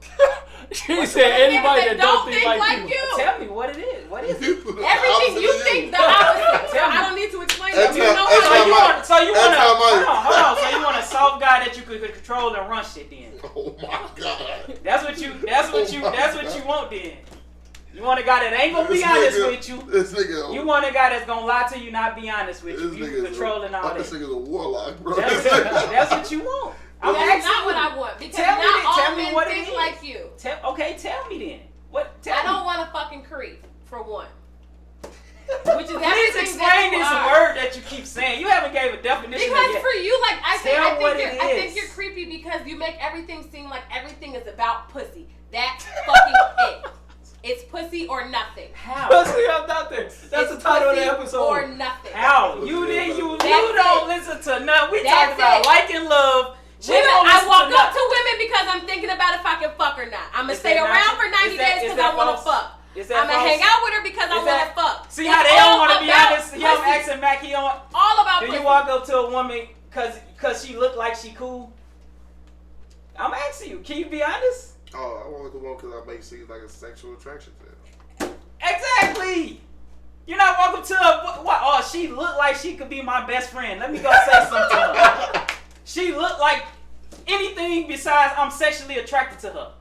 She What's said The nigga anybody that don't think like you. you. Tell me what it is. What is it? Everything you think the opposite. So Tell me. I don't need to explain it. That's You how- know that's how how you my- want. So you want That's a how my- hold on. So you want a soft guy that you could control and run shit then. Oh my god. That's what you Oh my want then. You want a guy that ain't gonna be This honest nigga- with you. This nigga. You want a guy that's gonna lie to you, not be honest with you. This You nigga's control and all This that. nigga's a warlock, bro. That's what you want. I'm That's asking not you. what I want. Because Tell me not then. all Tell me men what it think is. like you. Okay, tell me then. What? Tell I me. don't want a fucking creep, for one. Which is Please everything explain that you this are. word that you keep saying. You haven't gave a definition Because yet. for you, like I think, Tell what it I is. think you're creepy because you make everything seem like everything is about pussy. That's fucking it. It's pussy or nothing. How? Pussy or nothing. That's the It's title of the pussy episode. Or nothing. How? You don't That's listen to nothing. We That's talking about it. like and love. She Women, don't I listen walk to up nothing. to women because I'm thinking about if I can fuck or not. I'm gonna Is stay that not- around for 90 is that- days is because I that want to false? fuck. Is that I'm gonna false? hang out with her because I Is want that- to fuck. See It's how they don't all want to be about honest? Him pussy. asking Mac, he don't. All about Do pussy. you walk up to a woman cause she look like she cool? I'm asking you. Can you be honest? Oh, I want the one because I make seem like a sexual attraction to him. Exactly. You're not walking to a what? Oh, she look like she could be my best friend. Let me go say something to her. She look like anything besides I'm sexually attracted to her.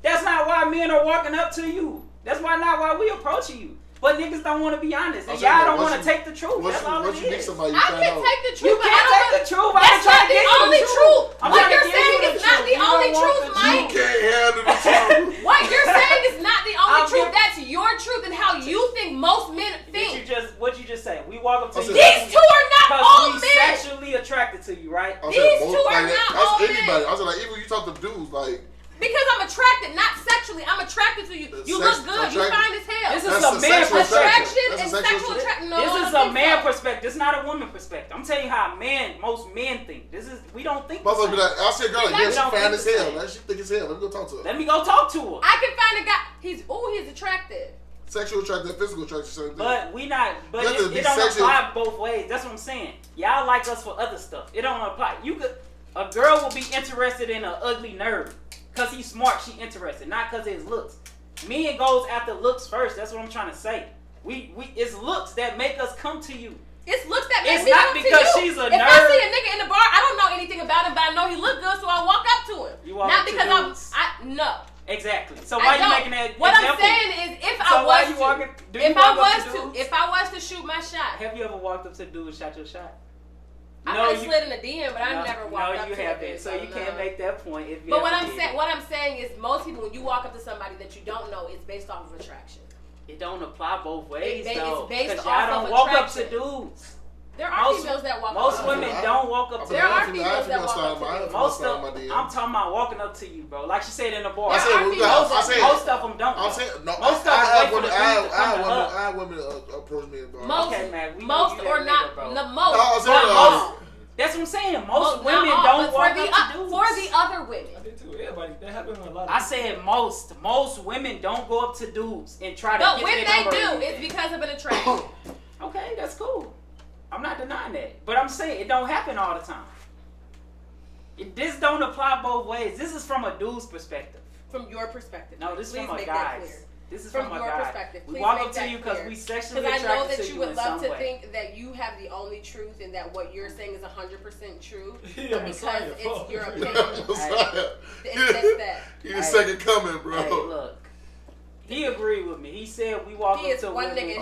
That's not why men are walking up to you. That's not why we approaching you. But niggas don't want to be honest. And y'all don't want to take the truth. That's all it Once you meet is. somebody, you I find can out. take the You truth, but I can't don't take the truth. I'm That's trying not to the give you only the truth. I'm What trying to you're give you saying the is not truth. the You only don't want truth, the You Mike. can't handle the truth. What you're saying is not the only I'll truth. give- That's your truth and how you think most men think. What you just say? We walk up to I you. said- These two are not all Because we men. sexually attracted to you, right? I said These most two are like not that's all men. anybody. I was like, even when you talk to dudes, like Because I'm attracted, not sexually. I'm attracted to you. You Sex- look good. You attract- fine as hell. This is That's a a man sexual perspective. Attraction That's a and sexual sexual attraction. attraction. No, This I is don't a think man so. perspective. It's not a woman perspective. I'm telling you how most men think. We don't think the motherfucker be same. like, I see a girl like, We yeah, she don't fine think as the hell. same. Like, she think it's hell. Let me go talk to her. Let me go talk to her. I can find a guy. He's attractive. Sexual attraction and physical attraction, same thing. But we not. But You have to it be don't sexual. apply both ways. That's what I'm saying. Y'all like us for other stuff. It don't apply. A girl will be interested in an ugly nerd because he's smart. She interested, not because of his looks. Men goes after looks first. That's what I'm trying to say. It's looks that make us come to you. It's looks that make It's me not come to because you. she's a If I nerd. see a nigga in the bar, I don't know anything about him, but I know he look good, so I walk up to him. You walk not up to because dudes. no. Exactly. So I why you don't. making that What example? I'm saying is, if So I why was you to, walking? Do you if I walk up was to to, dudes? if I was to shoot my shot, Have you ever walked up to a dude and shot your shot? I No, might you- slid in a DM, but I never walked up No, you to a haven't. dude, So you can't no. make that point if you. But what ever I'm did. saying is, most people, when you walk up to somebody that you don't know, it's based off of attraction. It don't apply both ways It's though. based Because off y'all of don't walk up attraction. to dudes. There are females that walk Most up. women don't walk up to There you. are females that walk up to you. Most of I'm talking about walking up to you, bro. Like she said in the bar. I said, most of them don't. I'm saying no. Most of them I wait for the dude to come to I her. have women approach me in the bar. Most, Okay, man, we most know you or that not, nigga, bro. the most. No, I'm but saying, most. That's what I'm saying. Most women not all, don't but walk for the, up to dudes. for the other women. I did too. Everybody. That happened with a lot of I said most. Most women don't go up to dudes and try to But get when their they number or do, anything. it's because of an attraction. Okay, that's cool. I'm not denying that. But I'm saying it don't happen all the time. This don't apply both ways. This is from a dude's perspective. From your perspective. No, this is Please from a make that guy's. clear. This is From from a your guy. perspective. We Please walk make up to that you because clear. we sexually Because I know attracted that to you you would in love some to way. think that you have the only truth and that what you're saying is 100% true. Yeah, But Messiah, because fuck. it's your opinion, Messiah. it's just that. He the second coming, bro. Hey, look. He agreed with me. He said we walk He up is to one women. nigga.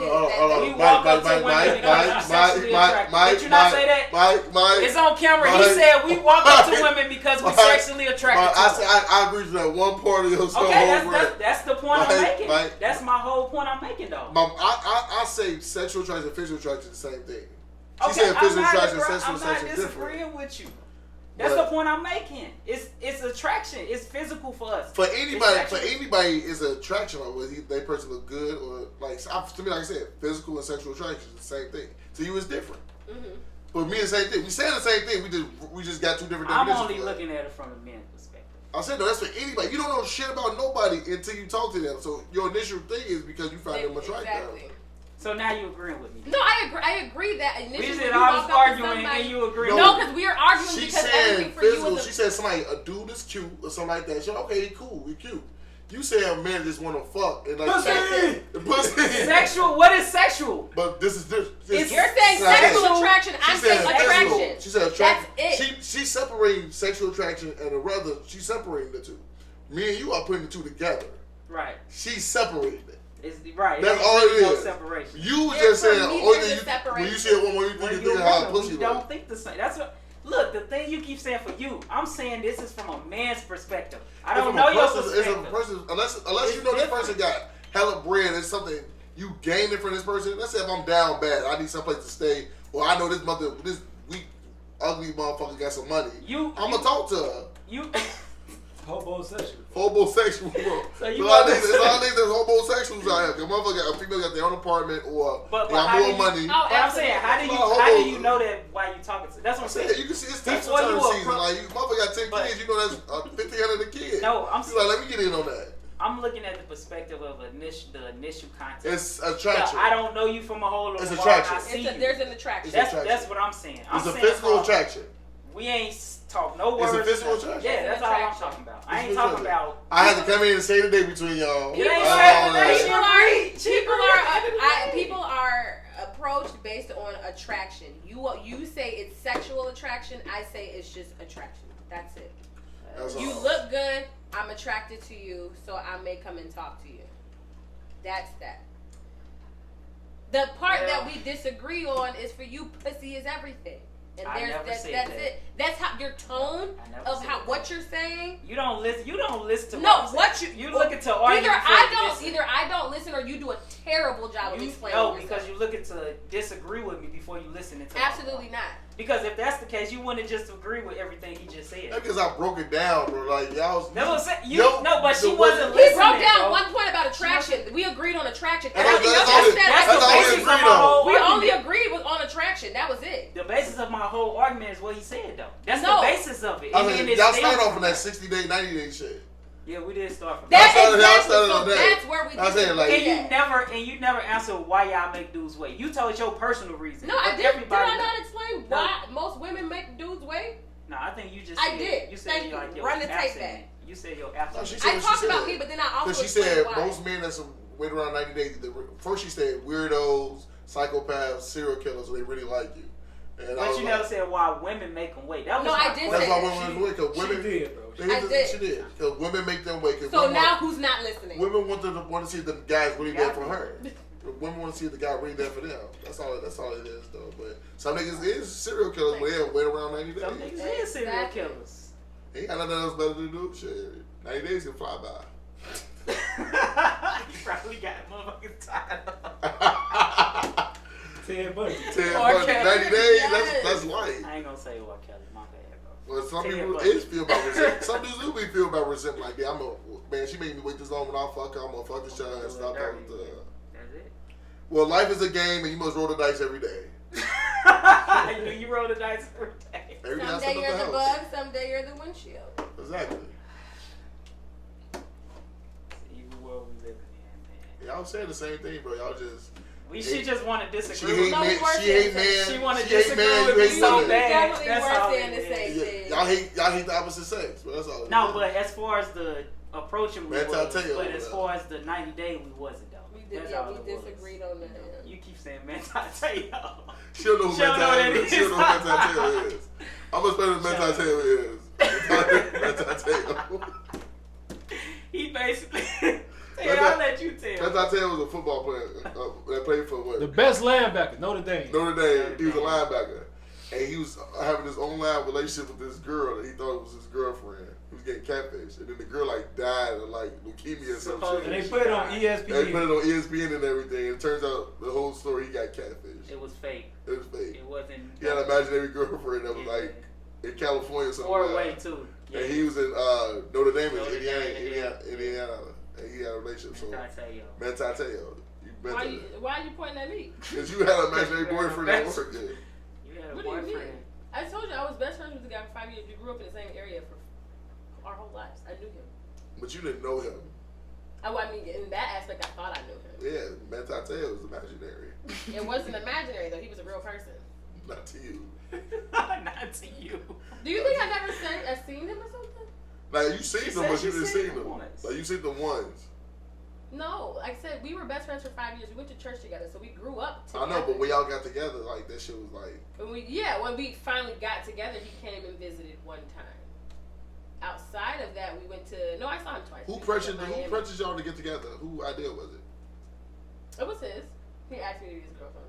We walk up to women because we're sexually attracted. Did you not say that? It's on camera. He said we walk up to women because we're sexually attracted to them. I agree with that one part of your story. Okay, that's the point I'm making. Mike. That's my whole point I'm making, though. I say sexual attraction and physical attraction is the same thing. She Okay, said physical I'm attraction and not, sexual I'm not attraction is different. disagreeing with you. That's the point I'm making. It's attraction. It's physical for us. For anybody, It's is an attraction. Or whether they person look good or like to me, like I said, physical and sexual attraction is the same thing. To you, it's different. Mm-hmm. But me, the same thing. We saying the same thing. We just got two different I'm definitions. only for that. looking at it from the men's perspective. I said no. That's for anybody. You don't know shit about nobody until you talk to them. So your initial thing is because you find them attractive. Exactly. So now you agreeing with me? No, I agree that We initially just you all walk just up to arguing somebody. and you agree. No, because we are arguing She because said everything for you physical. is She said somebody a dude is cute or something like that. She said, okay, he cool, he cute. You say a man just want to fuck and like pussy. Sexual? What is sexual? But this is this. You're saying sexual attraction. I'm saying attraction. She said attraction. That's it. She's separating sexual attraction and a rather. She's separating the two. Me and you are putting the two together. Right. She's separating it. It's right. That's There's all it no is. separation. You Yeah, just for saying, me, oh, there's a when separation. you see a woman, you When think you're how women, pussy we look. don't think the same. That's what. Look, the thing you keep saying for you, I'm saying this is from a man's perspective. I don't know your perspective. It's a person, unless It's you know this different. person got hella bread, it's something you gained it from this person. Let's say if I'm down bad, I need someplace to stay, or I know this weak, ugly motherfucker got some money. I'm gonna talk to her. You. homosexual. Homosexual, bro. So you a lot of niggas that's homosexuals out here. Cause motherfucker, a female got their own apartment or But they got how more do you- money. Oh, But I'm saying, how do you know that while you talking to? That's what I'm saying. Yeah, you can see it's tax Before you return season. appro- Like, you motherfucker got 10 But- kids, you know that's 1,500 a kid. No, I'm She's like, let me get in on that. I'm looking at the perspective of the initial contact. It's attraction. I don't know you from a whole lot It's of attraction. I see you. There's an attraction. It's attraction. That's what I'm saying. I'm It's a saying physical from- attraction. We ain't talk no words. It's a physical or nothing. attraction. Yeah, that's all I'm Attraction. talking about. I It's ain't physical talking about. I had to come in and say the day between y'all. It ain't Oh, saying man. that. People are approached based on attraction. You say it's sexual attraction. I say it's just attraction. That's it. That's You all. look good. I'm attracted to you, so I may come and talk to you. That's that. The part that we disagree on is for you, pussy is everything. And I there's never that's said that's that. it. That's how your tone I never of said how that. what you're saying. You don't listen. You don't listen to. No, what I'm saying. what you looking to argue. Either before I you don't listen. either I don't listen or you do a terrible job of You explaining no, yourself. because you looking to disagree with me before you listen to. Absolutely not. Because if that's the case, you wouldn't just agree with everything he just said. That's because I broke it down, bro. Like, y'all. That's what I'm saying. Yo, No, but she the wasn't way- He listening. broke down bro. one point about attraction. We agreed on attraction. That's Everything all- else that's all you it- said, That's that's the all we basis of agreed my on. whole we only argument. agreed was on attraction. That was it. The basis of my whole argument is what he said, though. That's No. the basis of it. I And mean, then it y'all stems started off from on that 60-day, 90-day shit. Yeah, we did start from That's started- I exactly. started So on that. that's where we. I said, like- And you never answer why y'all make dudes wait. You told your personal reason. No, I But did. Did I everybody- not explain why most women make dudes wait? No, I think you just. I said, did. You said Thank you. like your Run the tape absent. back. You said your No, absent. she said I what talked she about said. me, but then I also Because she explained said why. most men that's wait around 90 days. First she said weirdos, psychopaths, serial killers, so they really like you. And I But was you like, never said why women make them wait. That was No, my I did that's say why that. women wait. Because She women, did, bro. they- I did. She did. Because women make them wait. 'Cause So women now who's not listening? women want to see if the guy's really there Yeah. for her. Women want to see if the guy really there for them. That's all it is, though. But some niggas is serial killers, but they wait around 90 days. Some niggas is serial Exactly. killers. He ain't got nothing else better to do. Shit, 90 days can fly by. He probably got motherfucking tired of. Ted Bundy. 10 R. months, Kelly. 90 days, Yes. that's light. I ain't gonna say R. Kelly, my bad, bro. Well, some Ted people Bundy. is feel about resentment. Some dudes do be feel about resentment like that. Man, she made me wait this long when I fuck her. I'm gonna fuck this child and stop talking to her. That's it. Well, life is a game and you must roll the dice every day. You roll the dice every day. Every day I Someday step you're up the the bug, house. someday you're the windshield. Exactly. Even world we living in, man. Y'all saying the same thing, bro. Y'all just. She just want to She disagree. hate No, we man. were She hate saying man. She want to hate disagree man, with you me hate so women. bad. Definitely That's were all saying it the is. same thing. Y'all hate the opposite sex, but that's all. No, but as far as the approaching, we Man, was. I tell you, But as far as the 90-day, we wasn't though. We did, That's yeah, all we it was. disagreed on that. You keep saying man, I tell you. She don't know who She don't know what Mental it She don't know is. who Mental is. How much better than Mental is? Mental He basically. I'll let you tell. Mental was a football player that played for what? The best linebacker, Notre Dame. Notre Dame. He was a linebacker. And he was having his online relationship with this girl that he thought was his girlfriend. He was getting catfish. And then the girl died of leukemia or some shit. And they put it on ESPN. They put it on ESPN and everything. And it turns out the whole story he got catfish. It was fake. It was fake. It wasn't. He had an imaginary girlfriend that was in California or something. Or away too. Yeah. And he was in Notre Dame in Notre Dame, Indiana. And he had a relationship. So Man, Mentateo. Why are you pointing at me? Because you had an imaginary boyfriend at work. Yeah. You had a What do you boyfriend. mean? I told you I was best friends with the guy for 5 years. We grew up in the same area for our whole lives. I knew him. But you didn't know him. I mean, in that aspect, I thought I knew him. Yeah, Mentateo is imaginary. It wasn't imaginary though. He was a real person. Not to you. Not to you. Do you think I never seen him or something? Like you seen She them, said but she you didn't seen see them them. once. Like you seen the ones. No, like I said, we were best friends for 5 years. We went to church together, so we grew up together. I know, but when y'all got together, like that shit was like. When we finally got together, he came and visited one time. Outside of that, we went to. No, I saw him twice. Who We went to pressured Miami. y'all to get together? Who idea was it? It was his. He asked me to be his girlfriend.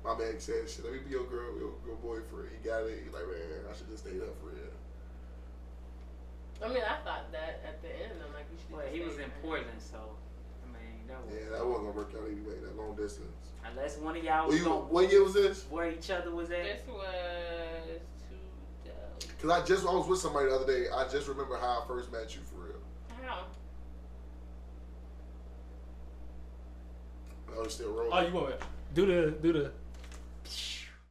My man said, "Shit, let me be your girl, your boyfriend." He got it. He like, man, I should just stay up for it. I mean, I thought that at the end. I'm like, we should. Well, just he stay was in together. Portland, so I mean, that was. Yeah, that wasn't gonna work out anyway. That long distance. Unless one of y'all was going What year was this? where each other was at. This was 2000. Cause I was with somebody the other day. I just remember how I first met you for real. How? I was still rolling. Oh, you want to do the